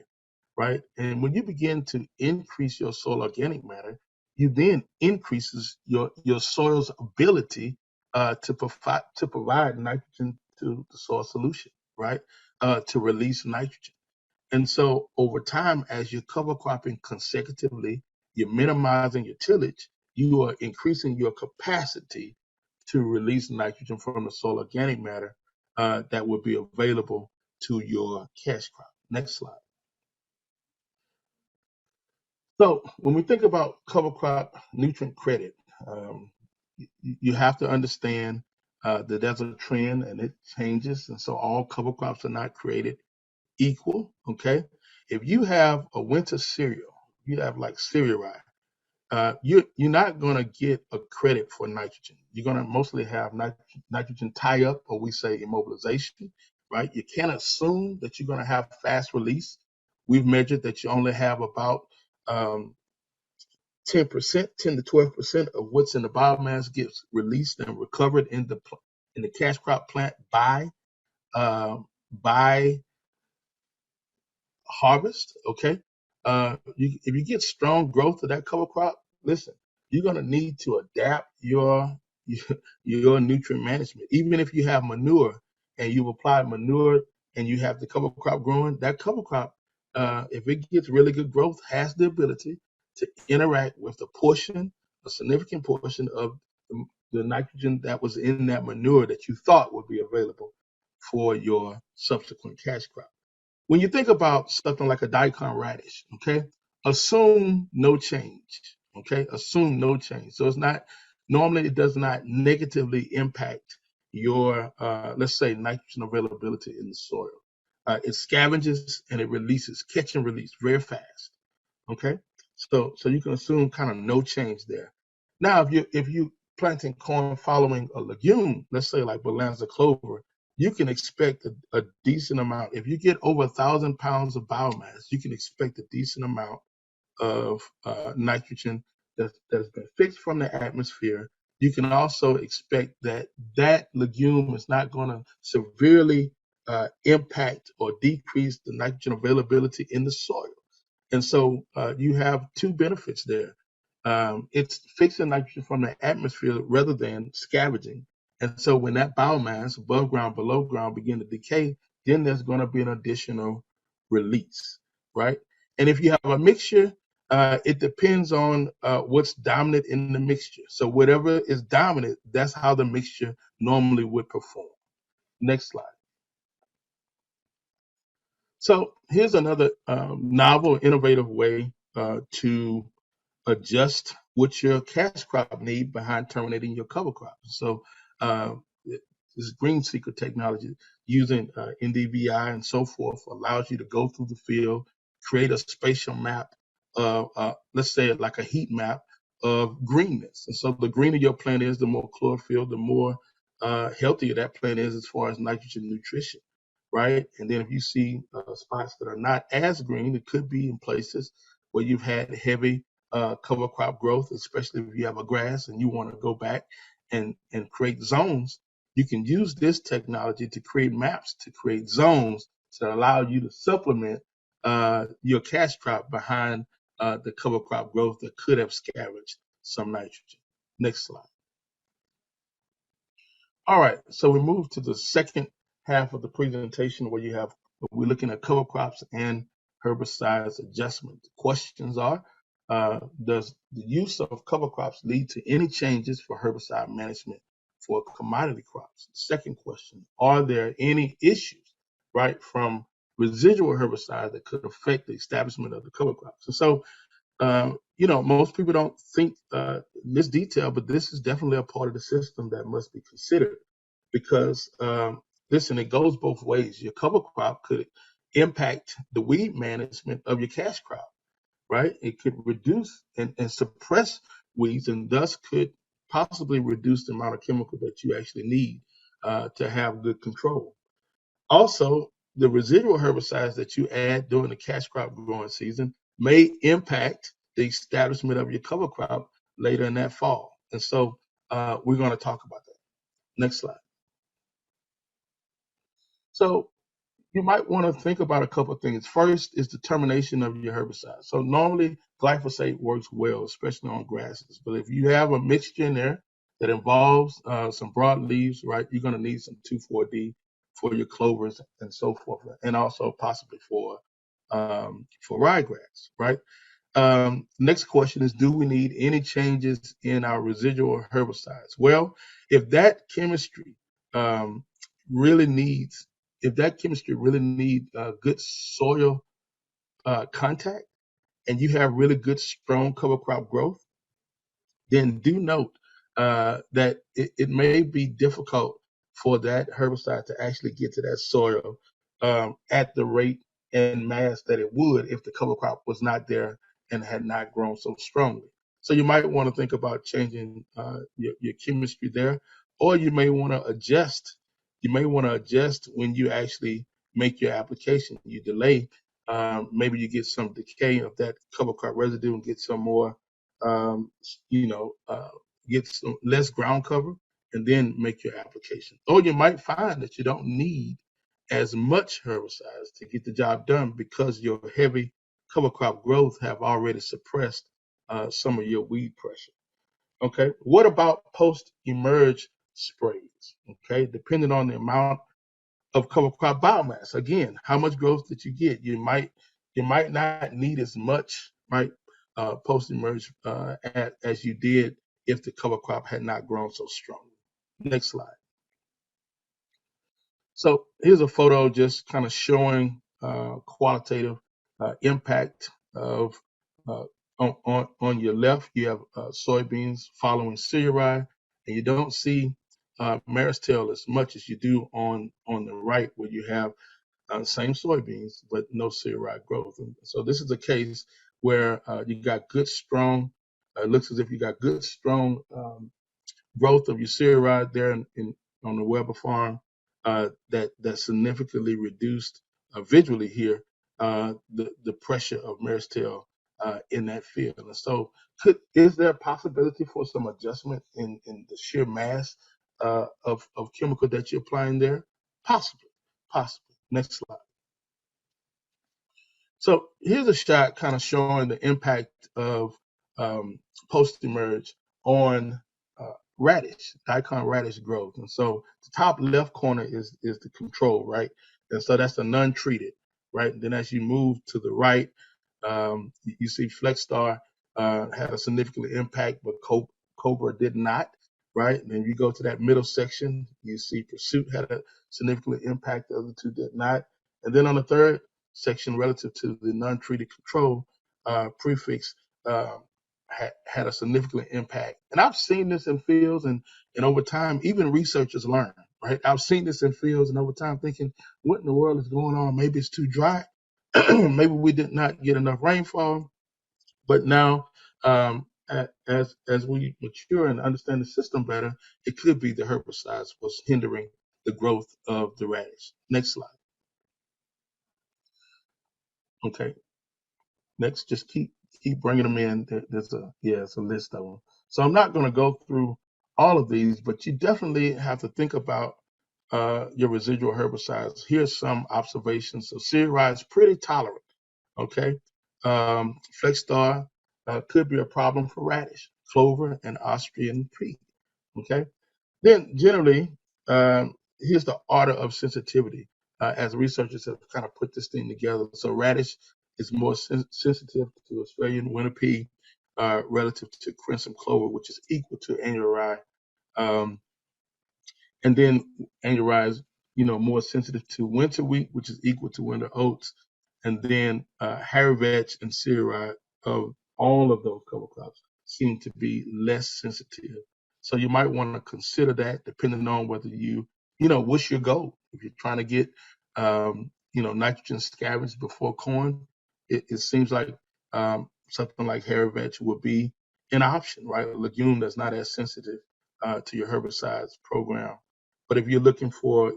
right? And when you begin to increase your soil organic matter, you then increases your soil's ability to provide nitrogen to the soil solution, right? To release nitrogen. And so over time, as you're cover cropping consecutively, you're minimizing your tillage, you are increasing your capacity to release nitrogen from the soil organic matter that will be available to your cash crop. Next slide. So when we think about cover crop nutrient credit, you have to understand that there's a trend and it changes, and so all cover crops are not created equal. Okay, if you have a winter cereal, you have like cereal rye, you're not going to get a credit for nitrogen. You're going to mostly have nitrogen tie up, or we say immobilization, right? You can't assume that you're going to have fast release. We've measured that you only have about 10%, 10 to 12% of what's in the biomass gets released and recovered in the cash crop plant by harvest. Okay, if you get strong growth of that cover crop, listen, you're going to need to adapt your nutrient management. Even if you have manure and you've applied manure and you have the cover crop growing, that cover crop, if it gets really good growth, has the ability to interact with a significant portion of the nitrogen that was in that manure that you thought would be available for your subsequent cash crop. When you think about something like a daikon radish, okay, assume no change. Okay, assume no change. So normally it does not negatively impact your, let's say, nitrogen availability in the soil. It scavenges and it releases, catch and release very fast. Okay, so you can assume kind of no change there. Now, if you planting corn following a legume, let's say like Balanza clover, you can expect a decent amount. If you get over 1,000 pounds of biomass, you can expect a decent amount of nitrogen that's been fixed from the atmosphere. You can also expect that legume is not going to severely impact or decrease the nitrogen availability in the soil. And so you have two benefits there. It's fixing nitrogen from the atmosphere rather than scavenging. And so when that biomass above ground, below ground begin to decay, then there's going to be an additional release, right? And if you have a mixture, it depends on what's dominant in the mixture. So whatever is dominant, that's how the mixture normally would perform. Next slide. So here's another novel, innovative way to adjust what your cash crop need behind terminating your cover crop. So this green seeker technology using NDVI and so forth allows you to go through the field, create a spatial map of, let's say like a heat map of greenness. And so the greener your plant is, the more chlorophyll, the more healthier that plant is as far as nitrogen nutrition, right? And then if you see spots that are not as green, it could be in places where you've had heavy cover crop growth, especially if you have a grass and you want to go back and create zones. You can use this technology to create maps, to create zones to allow you to supplement your cash crop behind the cover crop growth that could have scavenged some nitrogen. Next slide. All right, so we move to the second half of the presentation where we're looking at cover crops and herbicides adjustment. The questions are, does the use of cover crops lead to any changes for herbicide management for commodity crops? The second question, are there any issues, right, from residual herbicides that could affect the establishment of the cover crops? And so, most people don't think in this detail, but this is definitely a part of the system that must be considered because, listen, it goes both ways. Your cover crop could impact the weed management of your cash crop, right? It could reduce and suppress weeds and thus could possibly reduce the amount of chemical that you actually need to have good control. Also, the residual herbicides that you add during the cash crop growing season may impact the establishment of your cover crop later in that fall. And so we're going to talk about that. Next slide. So you might want to think about a couple of things. First is the termination of your herbicide. So normally glyphosate works well, especially on grasses. But if you have a mixture in there that involves some broadleaves, right, you're going to need some 2,4-D for your clovers and so forth, and also possibly for ryegrass, right? Next question is, do we need any changes in our residual herbicides? Well, if that chemistry really needs good soil contact and you have really good strong cover crop growth, then do note that it may be difficult for that herbicide to actually get to that soil at the rate and mass that it would if the cover crop was not there and had not grown so strongly. So you might want to think about changing your chemistry there, or you may want to adjust. You may want to adjust when you actually make your application. You delay. Maybe you get some decay of that cover crop residue and get some more, um, you know, get some less ground cover, and then make your application. Or you might find that you don't need as much herbicides to get the job done because your heavy cover crop growth have already suppressed some of your weed pressure. Okay, what about post-emerge sprays? Okay, depending on the amount of cover crop biomass. Again, how much growth did you get? You might not need as much, right, post-emerge as you did if the cover crop had not grown so strong. Next slide. So here's a photo just kind of showing qualitative impact of on your left. You have soybeans following cereal rye, and you don't see mare's tail as much as you do on the right, where you have same soybeans but no cereal rye growth. And so this is a case where you got good, strong. It looks as if you got good, strong growth of your cereal ride there on the Weber farm that significantly reduced visually here the pressure of mare's tail in that field. And so is there a possibility for some adjustment in the sheer mass of chemical that you're applying there? Possibly. Next slide. So here's a shot kind of showing the impact of post-emerge on radish, daikon radish growth. And so the top left corner is the control, right? And so that's the non-treated, right? And then as you move to the right, you see FlexStar had a significant impact, but Cobra did not, right? And then you go to that middle section, you see Pursuit had a significant impact, the other two did not. And then on the third section, relative to the non-treated control, prefix had a significant impact. And I've seen this in fields, and over time, even researchers learn, right? I've seen this in fields, and over time, thinking, what in the world is going on? Maybe it's too dry. Maybe we did not get enough rainfall. But now, as we mature and understand the system better, it could be the herbicides was hindering the growth of the radish. Next slide. Okay. Next, just keep bringing them in. There's it's a list of them. So I'm not going to go through all of these, but you definitely have to think about your residual herbicides. Here's some observations. So cereal rye is pretty tolerant. Okay, FlexStar could be a problem for radish, clover, and Austrian pea. Okay. Then generally, here's the order of sensitivity as researchers have kind of put this thing together. So radish is more sensitive to Australian winter pea relative to crimson clover, which is equal to annual rye. And then annual rye is, more sensitive to winter wheat, which is equal to winter oats. And then hairy vetch and cereal rye of all of those cover crops seem to be less sensitive. So you might want to consider that depending on whether what's your goal. If you're trying to get, nitrogen scavenged before corn, it seems like something like hairy vetch would be an option, right? A legume that's not as sensitive to your herbicides program. But if you're looking for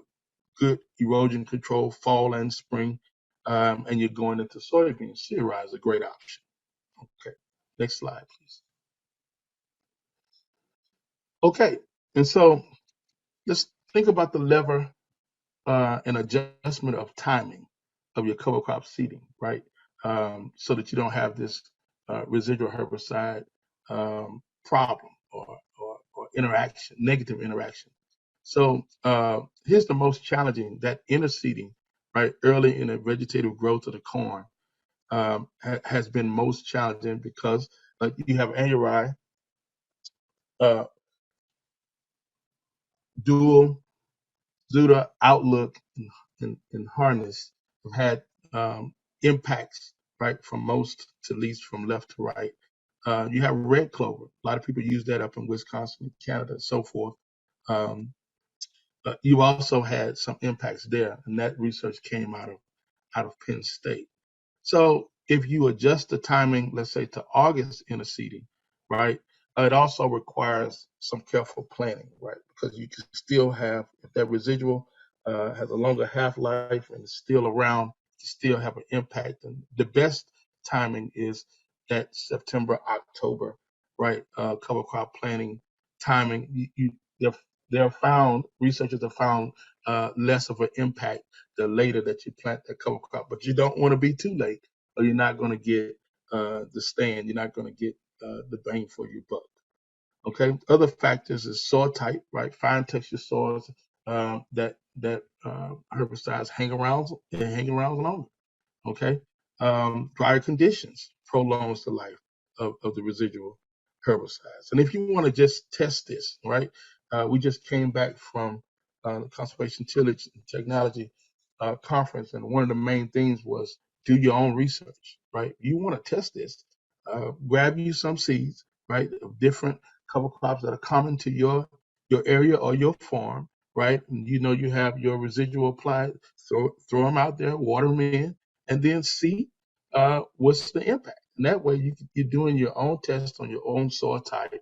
good erosion control fall and spring, and you're going into soybeans, cereal rye is a great option. Okay, next slide, please. Okay, and so let's think about the lever and adjustment of timing of your cover crop seeding, right? So that you don't have this residual herbicide problem or interaction, negative interaction. So here's the most challenging, that interseeding, right, early in the vegetative growth of the corn has been most challenging because you have annual rye, dual, Zuda, Outlook, and Harness have had impacts, right, from most to least, from left to right. You have red clover. A lot of people use that up in Wisconsin, Canada, and so forth. You also had some impacts there, and that research came out of Penn State. So if you adjust the timing, let's say to August interceding, right, it also requires some careful planning, right, because you can still have, if that residual has a longer half-life and is still around, you still have an impact. And the best timing is that September, October, right, cover crop planning timing. They're found, researchers have found less of an impact the later that you plant that cover crop. But you don't want to be too late, or you're not going to get the stand. You're not going to get the bang for your buck. Okay. Other factors is soil type, right? Fine texture soils that herbicides hang around longer. Okay. Drier conditions prolongs the life of the residual herbicides. And if you want to just test this, right, we just came back from the Conservation Tillage and Technology conference, and one of the main things was do your own research, right? You want to test this, grab you some seeds, right, of different cover crops that are common to your area or your farm, right? And you know you have your residual applied, throw them out there, water them in, and then see what's the impact. And that way you're doing your own test on your own soil type.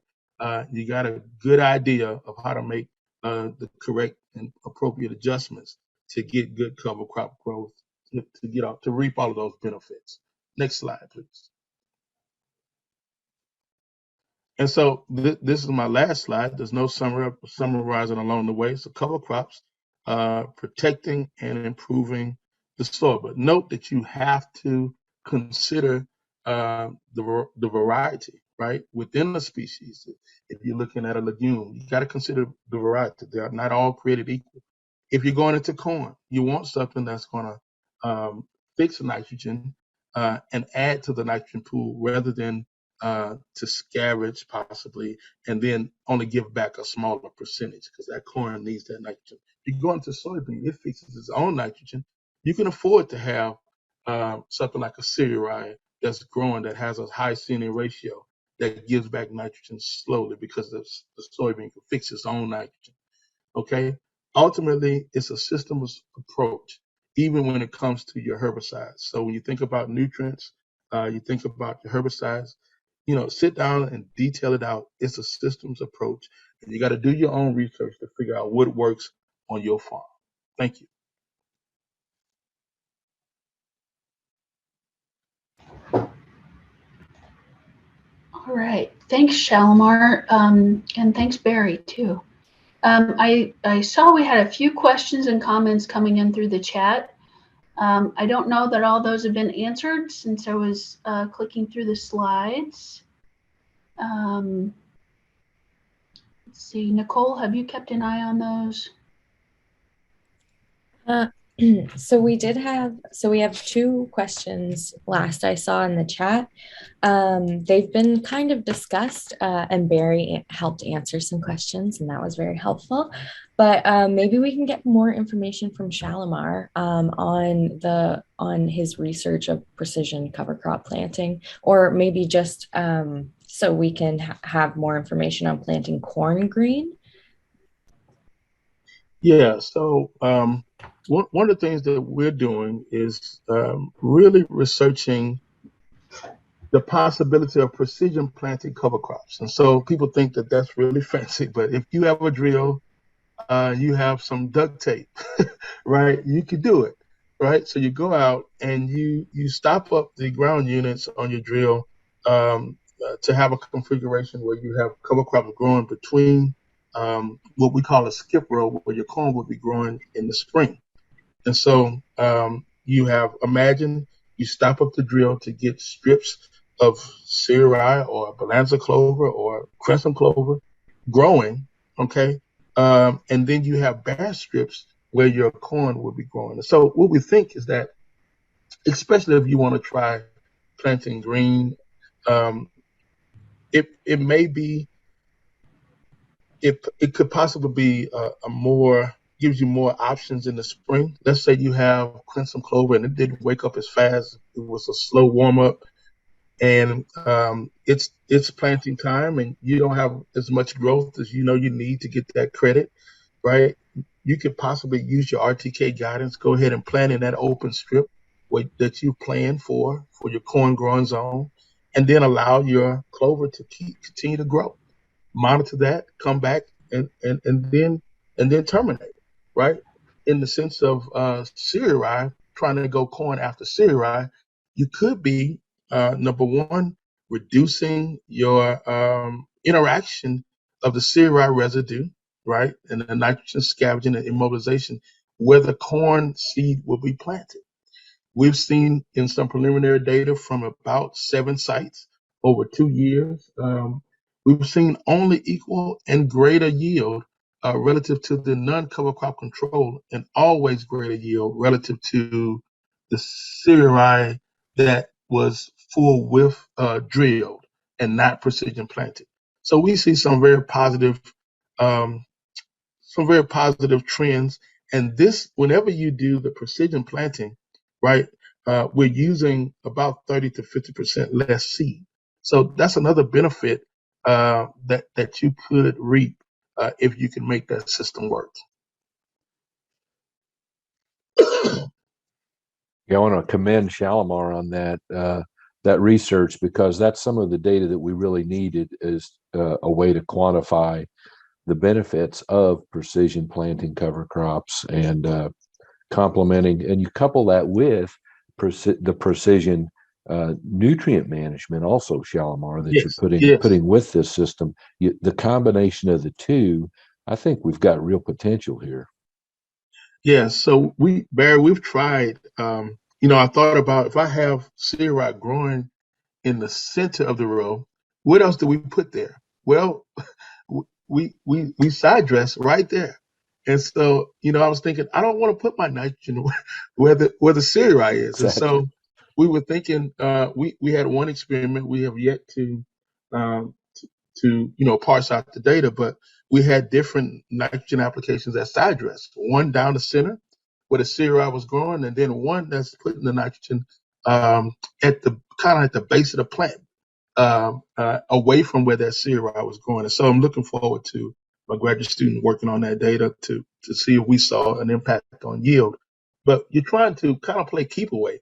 You got a good idea of how to make the correct and appropriate adjustments to get good cover crop growth, to reap all of those benefits. Next slide, please. And so this is my last slide. There's no summarizing along the way. So cover crops, protecting and improving the soil. But note that you have to consider the variety, right, within the species. If you're looking at a legume, you got to consider the variety. They are not all created equal. If you're going into corn, you want something that's going to fix nitrogen and add to the nitrogen pool rather than to scavenge possibly, and then only give back a smaller percentage because that corn needs that nitrogen. If you go into soybean, it fixes its own nitrogen. You can afford to have something like a cereal rye that's growing that has a high CNA ratio that gives back nitrogen slowly because the soybean can fix its own nitrogen. Okay. Ultimately, it's a systems approach, even when it comes to your herbicides. So when you think about nutrients, you think about your herbicides, sit down and detail it out. It's a systems approach, and you got to do your own research to figure out what works on your farm. Thank you. All right. Thanks, Shalamar, and thanks, Barry, too. I saw we had a few questions and comments coming in through the chat. I don't know that all those have been answered since I was clicking through the slides. Let's see, Nicole, have you kept an eye on those? So we have two questions last I saw in the chat. They've been kind of discussed, and Barry helped answer some questions, and that was very helpful. But maybe we can get more information from Shalamar on his research of precision cover crop planting, or maybe just so we can have more information on planting corn green. Yeah, so one of the things that we're doing is really researching the possibility of precision planting cover crops. And so people think that that's really fancy, but if you have a drill, you have some duct tape, right? You could do it, right? So you go out and you stop up the ground units on your drill to have a configuration where you have cover crops growing between what we call a skip row, where your corn would be growing in the spring. And so imagine you stop up the drill to get strips of cereal rye or bonanza clover or crescent clover growing, okay? And then you have bare strips where your corn will be growing. And so what we think is that, especially if you want to try planting green, it may be, it could possibly be gives you more options in the spring. Let's say you have crimson clover and it didn't wake up as fast. It was a slow warm up. and it's planting time, and you don't have as much growth as you know you need to get that credit, right? You could possibly use your RTK guidance, go ahead and plant in that open strip that you plan for your corn growing zone, and then allow your clover to continue to grow. Monitor that, come back, and then terminate, right? In the sense of cereal rye, trying to go corn after cereal rye, you could be number one, reducing your interaction of the cereal rye residue, right, and the nitrogen scavenging and immobilization where the corn seed will be planted. We've seen in some preliminary data from about 7 sites over 2 years, we've seen only equal and greater yield relative to the non-cover crop control, and always greater yield relative to the cereal rye that was full width drilled and not precision planted. So we see um, some very positive trends. And this, whenever you do the precision planting, right, we're using about 30 to 50% less seed. So that's another benefit that you could reap if you can make that system work. Yeah, I want to commend Shalamar on that research, because that's some of the data that we really needed, is a way to quantify the benefits of precision planting cover crops and complementing, and you couple that with the precision nutrient management also, Shalamar, that Yes, you're yes, putting with this system. The combination of the two, I think we've got real potential here. yes. So Barry, we've tried. I thought about, if I have cereal rye growing in the center of the row, what else do we put there? Well, we side dress right there. And so, I was thinking, I don't want to put my nitrogen where the cereal rye is. And Exactly. so we were thinking, we had one experiment. We have yet um, parse out the data, but we had different nitrogen applications at side dress. One down the center where the cereal rye was growing, and then one that's putting the nitrogen at the kind of at the base of the plant, away from where that cereal rye was growing. And so I'm looking forward to my graduate student working on that data to see if we saw an impact on yield. But you're trying to kind of play keep away.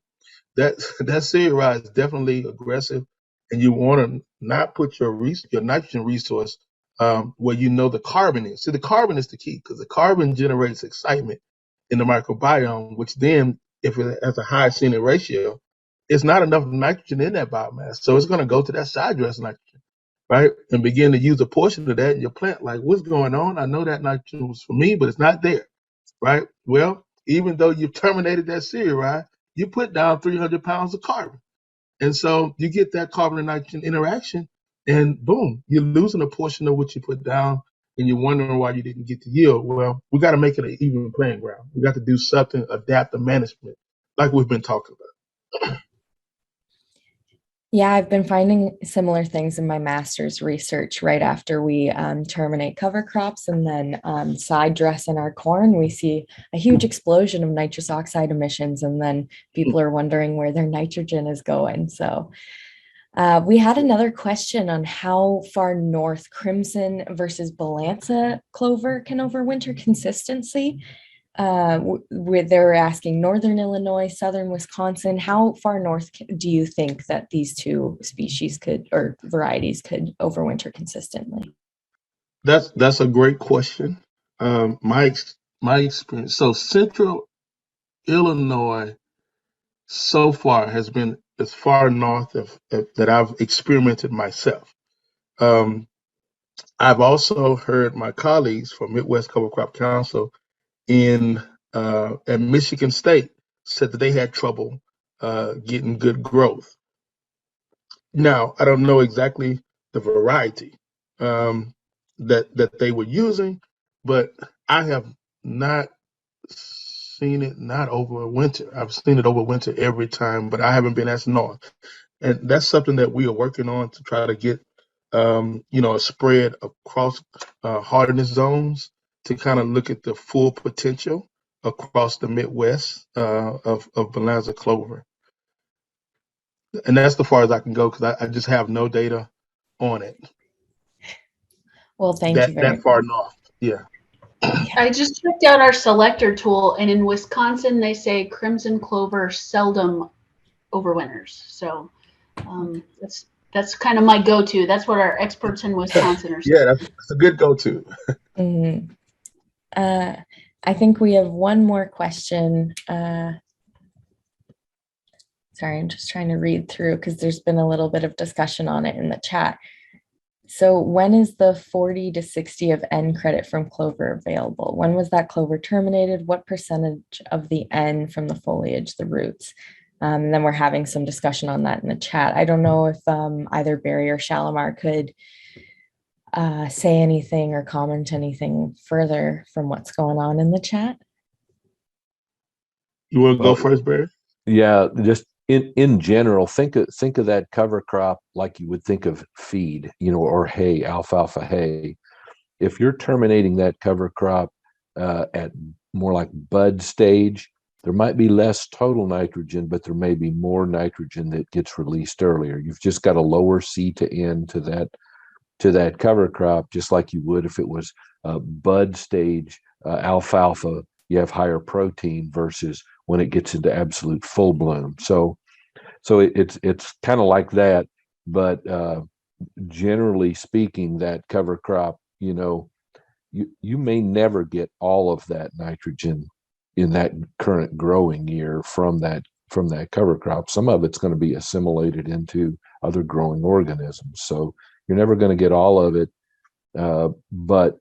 That cereal rye is definitely aggressive, and you want to not put your nitrogen resource where you know the carbon is. See, the carbon is the key, because the carbon generates excitement in the microbiome, which then, if it has a high acidic ratio, it's not enough nitrogen in that biomass, so it's going to go to that side dress nitrogen, right, and begin to use a portion of that in your plant. Like, what's going on? I know that nitrogen was for me, but it's not there, right? Well, even though you've terminated that cereal rye, you put down 300 pounds of carbon. And so you get that carbon and nitrogen interaction, and boom, you're losing a portion of what you put down, and you're wondering why you didn't get the yield. Well, we got to make it an even playing ground. We got to do something, adapt the management, like we've been talking about. Yeah, I've been finding similar things in my master's research. Right after we terminate cover crops and then side dress in our corn, we see a huge explosion of nitrous oxide emissions, and then people are wondering where their nitrogen is going. So we had another question on how far north crimson versus balanza clover can overwinter consistently. Where they're asking northern Illinois, southern Wisconsin, how far north do you think that these two species could, or varieties could, overwinter consistently? That's a great question. My experience. So Central Illinois so far has been as far north that I've experimented myself. Um, I've also heard my colleagues from Midwest Cover Crop Council in at Michigan State said that they had trouble getting good growth. Now, I don't know exactly the variety that they were using, but I have not seen it not over winter. I've seen it over winter every time, but I haven't been as north. And that's something that we are working on to try to get, a spread across hardiness zones to kind of look at the full potential across the Midwest of Balanza clover. And that's the far as I can go because I just have no data on it. Well, thank you very that far north. Yeah. I just checked out our selector tool, and in Wisconsin, they say crimson clover seldom overwinters. So that's kind of my go-to. That's what our experts in Wisconsin are saying. Yeah, that's a good go-to. Mhm. I think we have one more question. Sorry, I'm just trying to read through because there's been a little bit of discussion on it in the chat. So when is the 40 to 60 of N credit from clover available? When was that clover terminated? What percentage of the N from the foliage, the roots? And then we're having some discussion on that in the chat. I don't know if either Barry or Shalamar could say anything or comment anything further from what's going on in the chat. You want to go first, Barry? Yeah, just in general, think of that cover crop like you would think of feed, or hay, alfalfa hay. If you're terminating that cover crop at more like bud stage, there might be less total nitrogen, but there may be more nitrogen that gets released earlier. You've just got a lower C to N to that cover crop, just like you would if it was bud stage alfalfa. You have higher protein versus when it gets into absolute full bloom. So it's kind of like that, but generally speaking, that cover crop, you may never get all of that nitrogen in that current growing year from that cover crop. Some of it's going to be assimilated into other growing organisms. So you're never going to get all of it, but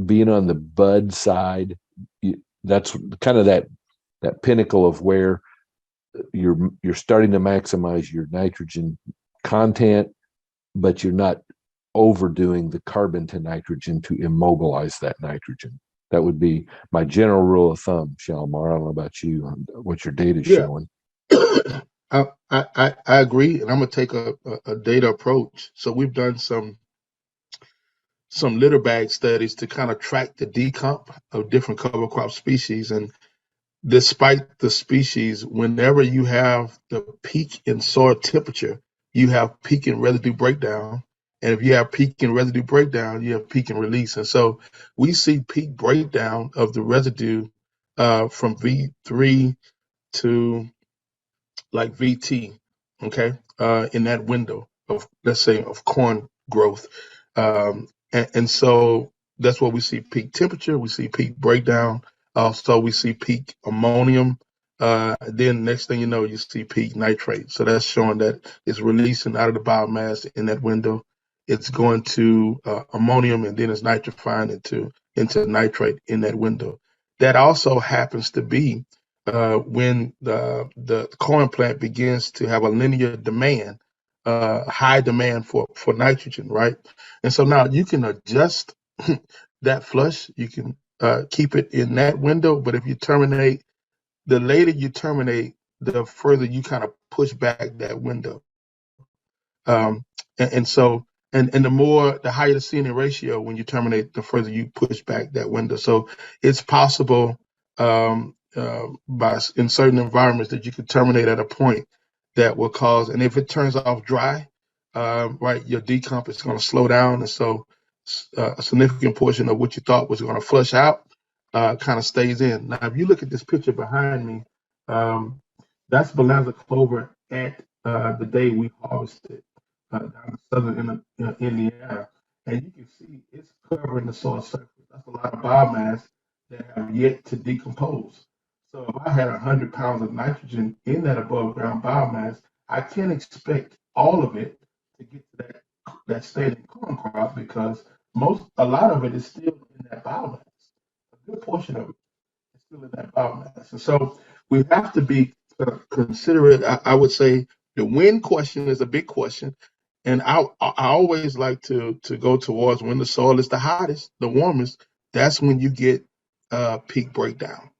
being on the bud side, that's kind of that pinnacle of where you're starting to maximize your nitrogen content, but you're not overdoing the carbon to nitrogen to immobilize that nitrogen. That would be my general rule of thumb, Shalamar. I don't know about you on what your data is showing. I agree, and I'm gonna take a data approach. So we've done some litter bag studies to kind of track the decomp of different cover crop species, and despite the species, whenever you have the peak in soil temperature, you have peak in residue breakdown. And if you have peak in residue breakdown, you have peak in release. And so we see peak breakdown of the residue from V3 to like VT, okay, in that window of, let's say, of corn growth. And so that's what we see peak temperature, we see peak breakdown, also we see peak ammonium. Then next thing you know, you see peak nitrate. So that's showing that it's releasing out of the biomass in that window. It's going to ammonium and then it's nitrifying into nitrate in that window. That also happens to be when the corn plant begins to have a linear demand, high demand for nitrogen, right? And so now you can adjust that flush. You can keep it in that window, but if you terminate, the later you terminate, the further you kind of push back that window. Um, and so, and the higher the C/N ratio when you terminate, the further you push back that window. So it's possible in certain environments that you could terminate at a point that will cause, and if it turns off dry, right, your decomp is going to slow down. And so a significant portion of what you thought was going to flush out kind of stays in. Now, if you look at this picture behind me, that's Balanza clover at the day we harvested down in southern Indiana, and you can see it's covering the soil surface. That's a lot of biomass that have yet to decompose. So if I had 100 pounds of nitrogen in that above ground biomass, I can't expect all of it to get to that standing corn crop because a lot of it is still in that biomass. A good portion of it is still in that biomass, and so we have to be considerate. I would say the when question is a big question. And I always like to go towards when the soil is the hottest, the warmest. That's when you get peak breakdown,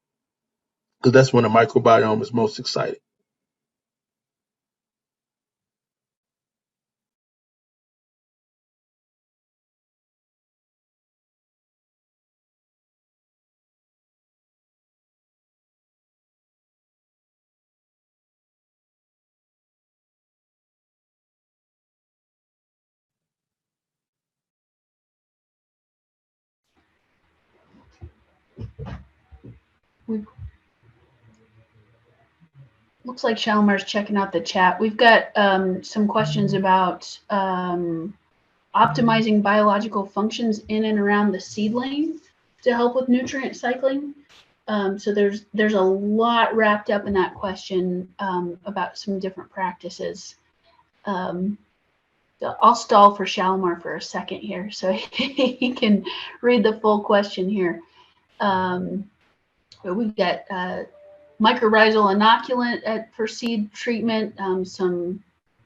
because that's when the microbiome is most excited. Looks like Shalamar's checking out the chat. We've got some questions about optimizing biological functions in and around the seedling to help with nutrient cycling. So there's a lot wrapped up in that question about some different practices. I'll stall for Shalamar for a second here so he can read the full question here. But we've got mycorrhizal inoculant for seed treatment, some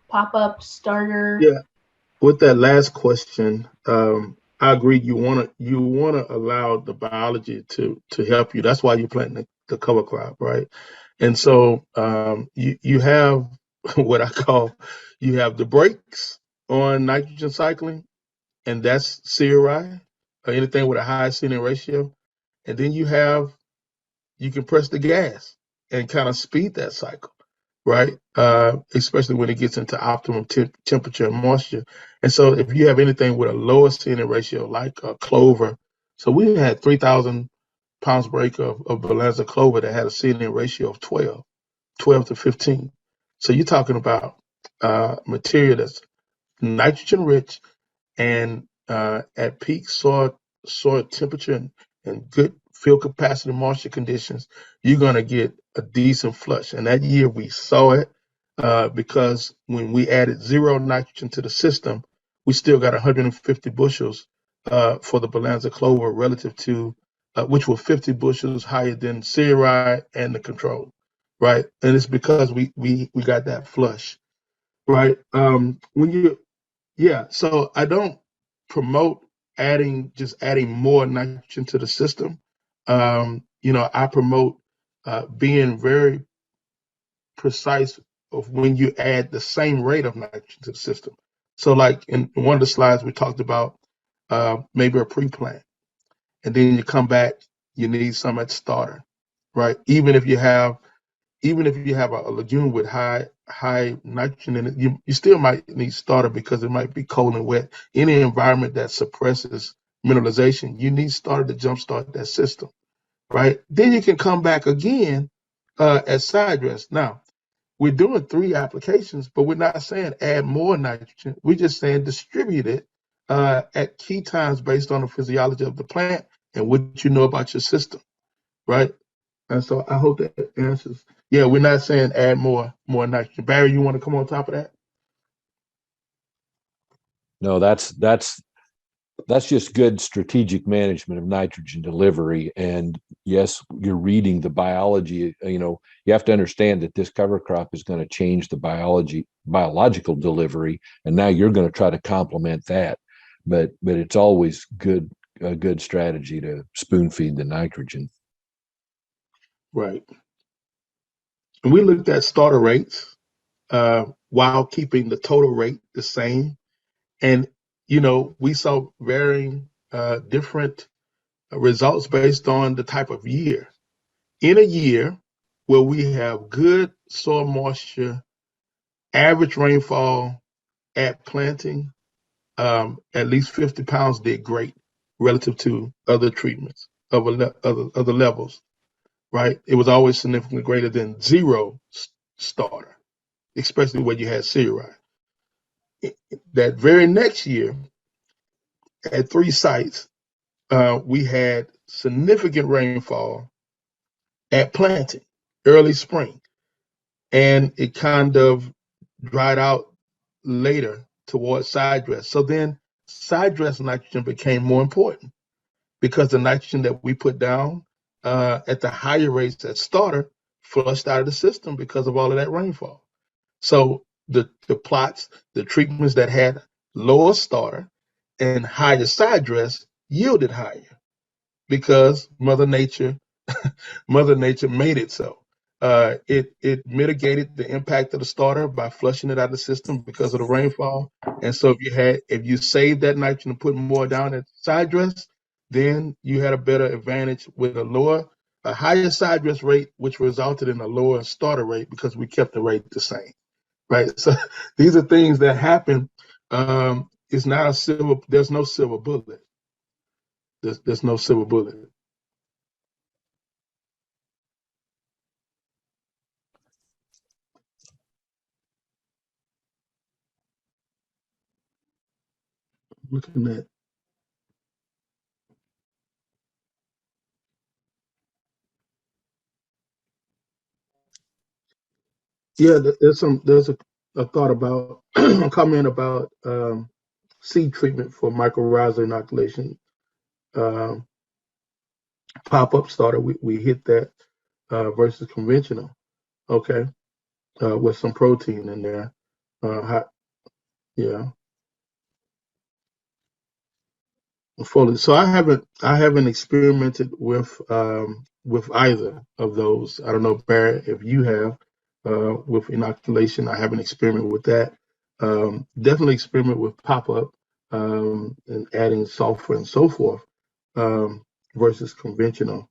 pop-up starter. Yeah, with that last question, I agree. You wanna allow the biology to help you. That's why you're planting the cover crop, right? And so you have what I call, you have the brakes on nitrogen cycling, and that's CRI or anything with a high seeding ratio. And then you can press the gas and kind of speed that cycle, right? Especially when it gets into optimum temperature and moisture. And so if you have anything with a lower seeding ratio, like a clover, so we had 3,000 pounds per acre of Balanza clover that had a seeding ratio of 12 to 15. So you're talking about material that's nitrogen rich and at peak soil temperature and good field capacity moisture conditions, you're going to get a decent flush. And that year we saw it because when we added zero nitrogen to the system, we still got 150 bushels for the Balanza clover relative to which were 50 bushels higher than CRI and the control, right? And it's because we got that flush, right? So I don't promote just adding more nitrogen to the system. I promote being very precise of when you add the same rate of nitrogen to the system. So like in one of the slides, we talked about maybe a pre-plant, and then you come back, you need some at starter, right? Even if you have a legume with high nitrogen in it, you still might need starter because it might be cold and wet. Any environment that suppresses mineralization, you need starter to jumpstart that system, right? Then you can come back again as side dress. Now, we're doing 3 applications, but we're not saying add more nitrogen. We're just saying distribute it at key times based on the physiology of the plant and what you know about your system, right? And so I hope that answers. Yeah, we're not saying add more nitrogen. Barry, you want to come on top of that? No, that's just good strategic management of nitrogen delivery. And yes, you're reading the biology. You have to understand that this cover crop is going to change the biological delivery, and now you're going to try to complement that. But it's always a good strategy to spoon feed the nitrogen. Right. And we looked at starter rates while keeping the total rate the same. And, we saw varying different results based on the type of year. In a year where we have good soil moisture, average rainfall at planting, at least 50 pounds did great relative to other treatments of other levels, right? It was always significantly greater than zero starter, especially when you had CRI. That very next year, at 3 sites, we had significant rainfall at planting, early spring, and it kind of dried out later towards side dress. So then side dress nitrogen became more important because the nitrogen that we put down at the higher rates at starter flushed out of the system because of all of that rainfall. So the plots, the treatments that had lower starter and higher side dress yielded higher because Mother Nature made it so. It mitigated the impact of the starter by flushing it out of the system because of the rainfall. And so if you saved that nitrogen and put more down at side dress, then you had a better advantage with a higher side dress rate, which resulted in a lower starter rate because we kept the rate the same, right? So these are things that happen. It's not there's no silver bullet. There's no silver bullet. looking at. Yeah, there's a thought about a comment about seed treatment for mycorrhizal inoculation. Um, Pop-up starter, we hit that versus conventional. Okay, with some protein in there. Yeah, foliage. So I haven't experimented with either of those. I don't know, Barrett, if you have with inoculation. I haven't experimented with that. Definitely experiment with pop-up and adding sulfur and so forth versus conventional.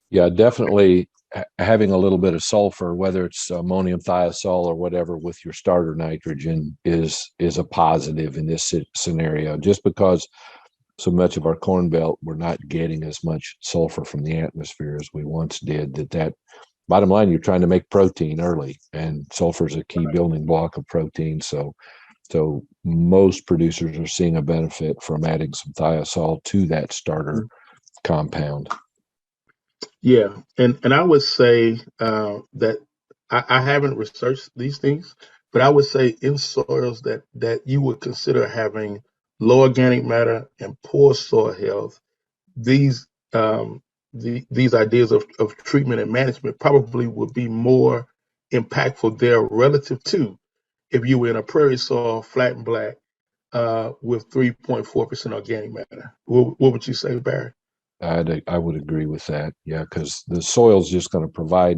Yeah, definitely having a little bit of sulfur, whether it's ammonium thiazole or whatever, with your starter nitrogen is a positive in this scenario. Just because so much of our corn belt, we're not getting as much sulfur from the atmosphere as we once did. That bottom line, you're trying to make protein early, and sulfur is a key building block of protein. So most producers are seeing a benefit from adding some thiazole to that starter compound. Yeah, and I would say that I haven't researched these things, but I would say in soils that you would consider having low organic matter and poor soil health, these these ideas of treatment and management probably would be more impactful there relative to if you were in a prairie soil, flat and black, with 3.4% organic matter. What would you say, Barry? I would agree with that. Yeah, because the soil is just going to provide,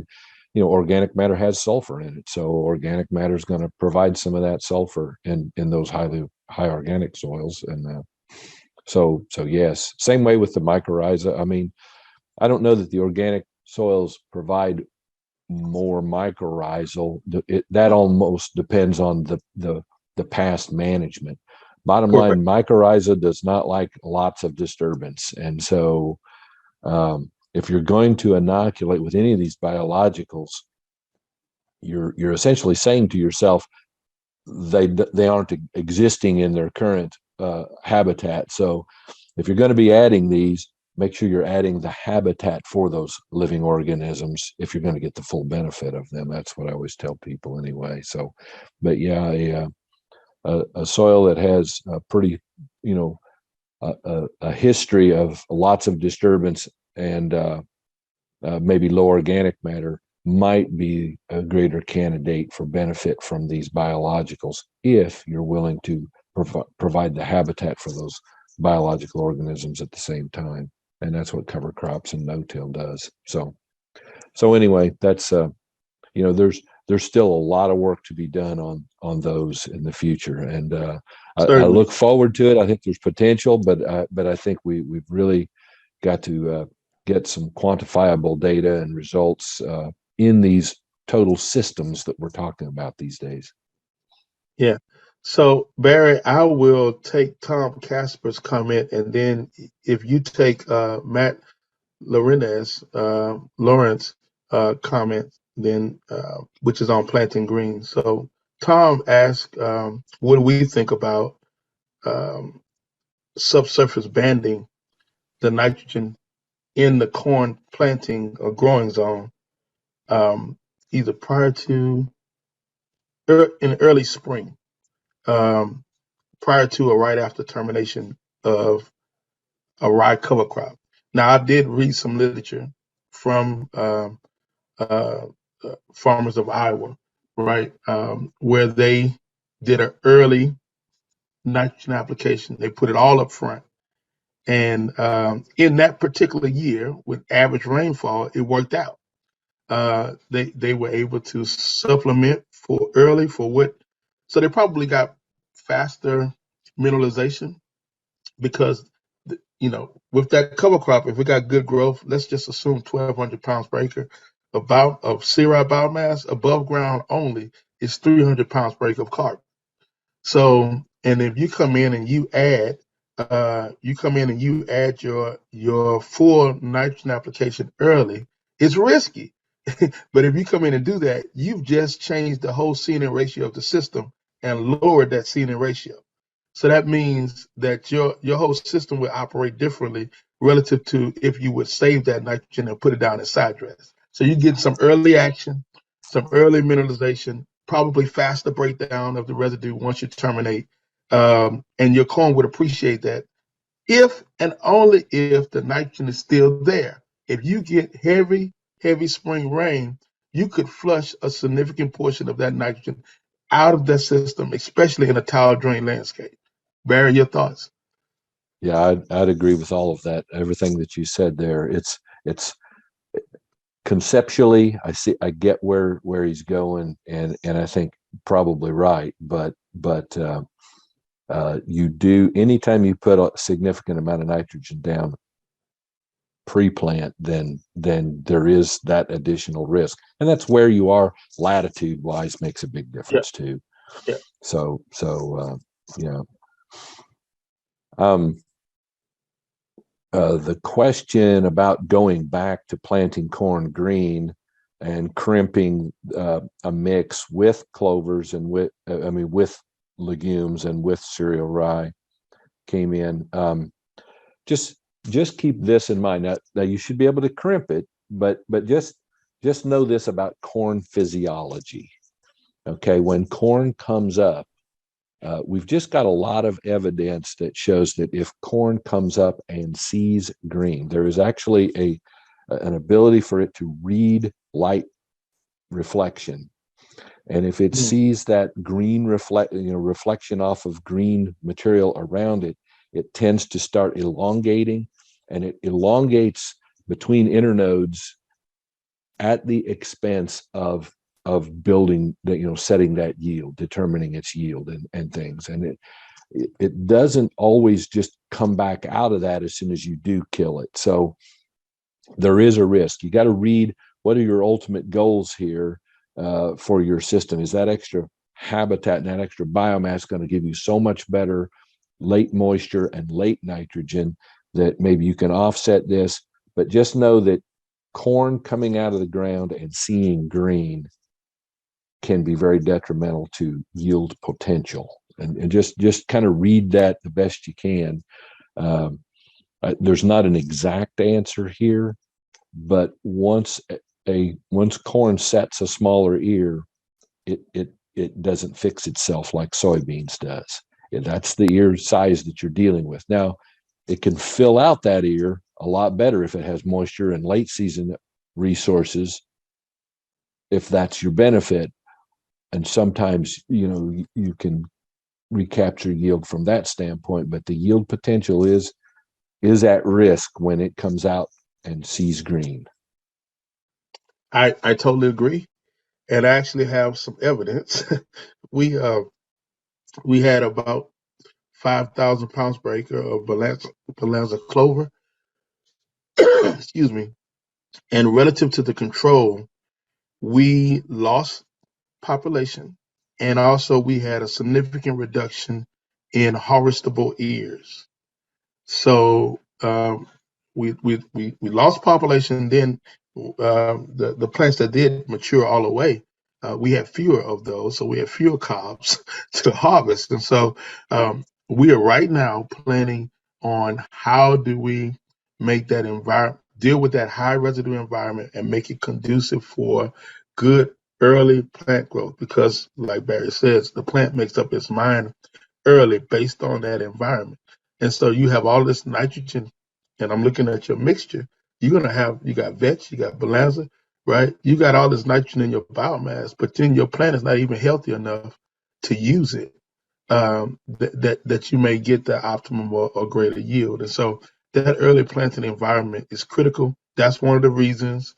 organic matter has sulfur in it, so organic matter is going to provide some of that sulfur in those high organic soils, and so yes, same way with the mycorrhiza. I mean, I don't know that the organic soils provide more mycorrhizal. That almost depends on the past management. Bottom line, mycorrhiza does not like lots of disturbance, and so if you're going to inoculate with any of these biologicals, you're essentially saying to yourself they aren't existing in their current habitat. So if you're going to be adding these, make sure you're adding the habitat for those living organisms if you're going to get the full benefit of them. That's what I always tell people anyway. So, but yeah, a soil that has a pretty, a history of lots of disturbance and maybe low organic matter might be a greater candidate for benefit from these biologicals if you're willing to provide the habitat for those biological organisms at the same time. And that's what cover crops and no-till does. So anyway, that's there's still a lot of work to be done on those in the future, and I look forward to it. I think there's potential, but I think we've really got to get some quantifiable data and results in these total systems that we're talking about these days. Yeah. So Barry, I will take Tom Casper's comment, and then if you take Matt Lawrence comment, then which is on planting green. So Tom asked, what do we think about subsurface banding the nitrogen in the corn planting or growing zone, either prior to in early spring, prior to or right after termination of a rye cover crop. Now, I did read some literature from farmers of Iowa, right, where they did an early nitrogen application. They put it all up front. And in that particular year, with average rainfall, it worked out. They were able to supplement for early for what, so they probably got faster mineralization because with that cover crop, if we got good growth, let's just assume 1,200 pounds per acre of C-rod biomass above ground only is 300 pounds per acre of carbon. So, and if you come in and you add your full nitrogen application early, it's risky. But if you come in and do that, you've just changed the whole C/N ratio of the system and lowered that C/N ratio. So that means that your whole system will operate differently relative to if you would save that nitrogen and put it down in side dress. So you get some early action, some early mineralization, probably faster breakdown of the residue once you terminate. And your corn would appreciate that if and only if the nitrogen is still there. If you get heavy spring rain, you could flush a significant portion of that nitrogen out of the system, especially in a tile drain landscape. Barry, your thoughts? Yeah, I'd agree with all of that. Everything that you said there. It's conceptually, I get where he's going, and I think probably right. But you do, anytime you put a significant amount of nitrogen down pre-plant, then there is that additional risk, and that's where you are latitude wise makes a big difference too. Yeah. So yeah. The question about going back to planting corn green and crimping a mix with clovers and with legumes and with cereal rye came in. Just keep this in mind. Now you should be able to crimp it, but just know this about corn physiology. Okay, when corn comes up, we've just got a lot of evidence that shows that if corn comes up and sees green, there is actually an ability for it to read light reflection. And if it sees that green reflection off of green material around it, it tends to start elongating, and it elongates between internodes at the expense of building that, setting that yield, determining its yield and things. And it doesn't always just come back out of that as soon as you do kill it. So there is a risk. You got to read, what are your ultimate goals here for your system? Is that extra habitat and that extra biomass going to give you so much better late moisture and late nitrogen that maybe you can offset this? But just know that corn coming out of the ground and seeing green can be very detrimental to yield potential, and just kind of read that the best you can. There's not an exact answer here, but once corn sets a smaller ear, it doesn't fix itself like soybeans does. That's the ear size that you're dealing with. Now, it can fill out that ear a lot better if it has moisture and late season resources, if that's your benefit. And sometimes, you can recapture yield from that standpoint, but the yield potential is at risk when it comes out and sees green. I totally agree, and I actually have some evidence. We had about 5,000 pounds per acre of balanza clover. Excuse me. And relative to the control, we lost population, and also we had a significant reduction in harvestable ears. So we lost population. Then the plants that did mature all the way, we had fewer of those, so we had fewer cobs to harvest. And so we are right now planning on how do we make that environment, deal with that high residue environment, and make it conducive for good early plant growth, because like Barry says, the plant makes up its mind early based on that environment. And so you have all this nitrogen, and I'm looking at your mixture. You got vetch, you got balanza, right? You got all this nitrogen in your biomass, but then your plant is not even healthy enough to use it, that you may get the optimum or greater yield. And so that early planting environment is critical. That's one of the reasons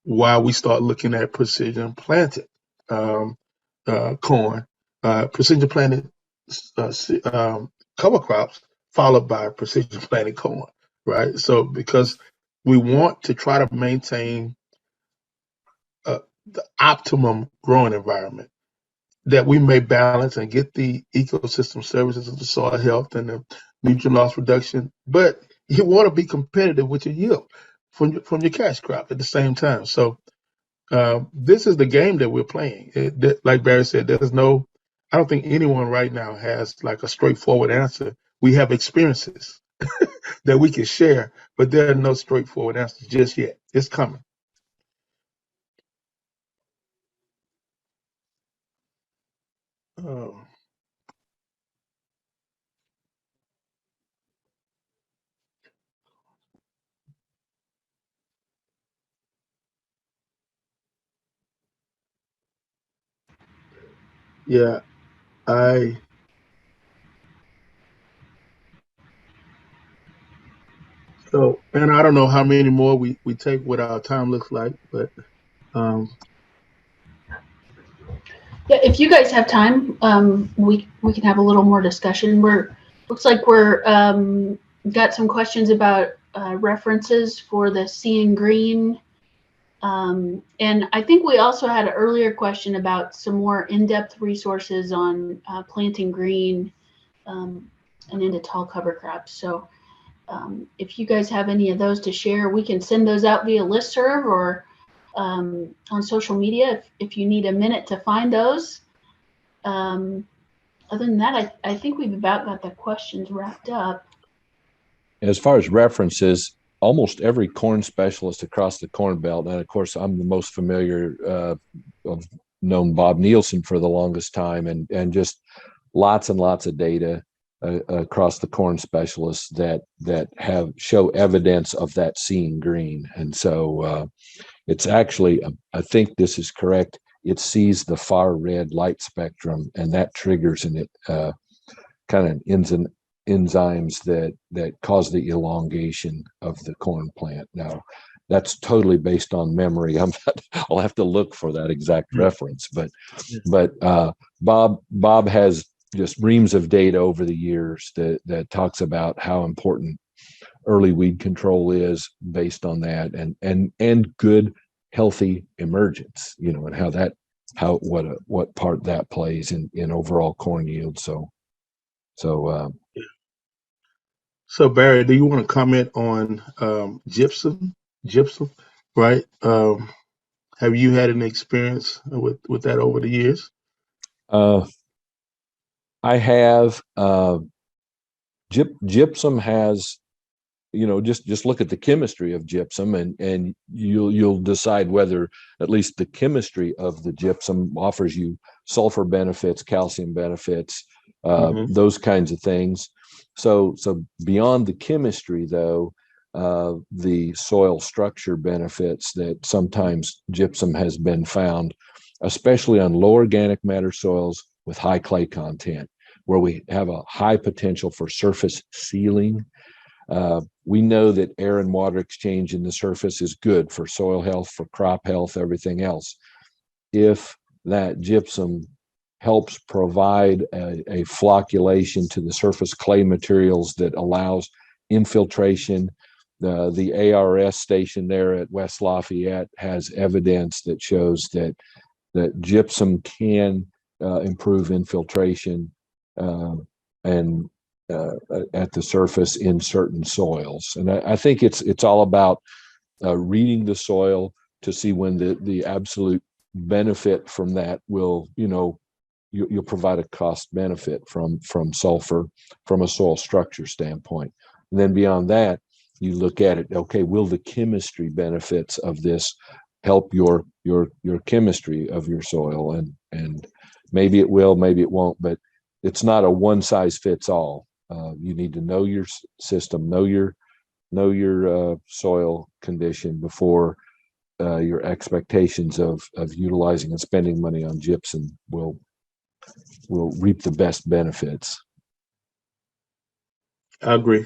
why we start looking at precision planted corn, precision planted cover crops, followed by precision planted corn, right? So because we want to try to maintain the optimum growing environment, that we may balance and get the ecosystem services of the soil health and the nutrient loss reduction, but you want to be competitive with your yield from your cash crop at the same time. So this is the game that we're playing. Like Barry said, there's no I don't think anyone right now has like a straightforward answer. We have experiences that we can share, but there are no straightforward answers just yet. It's coming. Oh. Yeah, and I don't know how many more we take, what our time looks like, but um, Yeah, if you guys have time, we can have a little more discussion. Looks like we're got some questions about references for the Seeing Green, and I think we also had an earlier question about some more in-depth resources on planting green and into tall cover crops. So if you guys have any of those to share, we can send those out via listserv or on social media if you need a minute to find those. Other than that, I think we've about got the questions wrapped up. As far as references, almost every corn specialist across the Corn Belt, and of course, I'm the most familiar. I've known Bob Nielsen for the longest time, and just lots and lots of data across the corn specialists that have show evidence of that seeing green. And so it's actually, I think this is correct. It sees the far red light spectrum, and that triggers in it kind of enzymes that cause the elongation of the corn plant. Now, that's totally based on memory. I'll have to look for that exact reference, but Bob has just reams of data over the years that talks about how important early weed control is based on that, and good healthy emergence, and what part that plays in overall corn yield. So Barry, do you want to comment on gypsum? Gypsum, right? Have you had any experience with that over the years? I have. Gypsum has, just look at the chemistry of gypsum, and you'll decide whether at least the chemistry of the gypsum offers you sulfur benefits, calcium benefits, those kinds of things. So beyond the chemistry, though, the soil structure benefits that sometimes gypsum has been found, especially on low organic matter soils with high clay content, where we have a high potential for surface sealing. We know that air and water exchange in the surface is good for soil health, for crop health, everything else. If that gypsum helps provide a flocculation to the surface clay materials that allows infiltration, the ARS station there at West Lafayette has evidence that shows that gypsum can improve infiltration and at the surface in certain soils. And I think it's all about reading the soil to see when the absolute benefit from that will, you'll provide a cost benefit from sulfur from a soil structure standpoint. And then beyond that, you look at it, okay, will the chemistry benefits of this help your chemistry of your soil? And maybe it will, maybe it won't, but it's not a one size fits all. You need to know your system, know your soil condition before your expectations of utilizing and spending money on gypsum will reap the best benefits. I agree.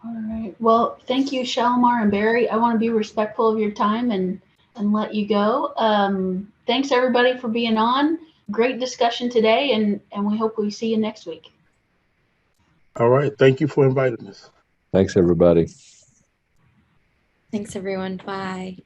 All right. Well, thank you, Shalamar and Barry. I want to be respectful of your time and let you go. Thanks everybody for being on. Great discussion today, and we hope we see you next week. All right. Thank you for inviting us. Thanks, everybody. Thanks, everyone. Bye.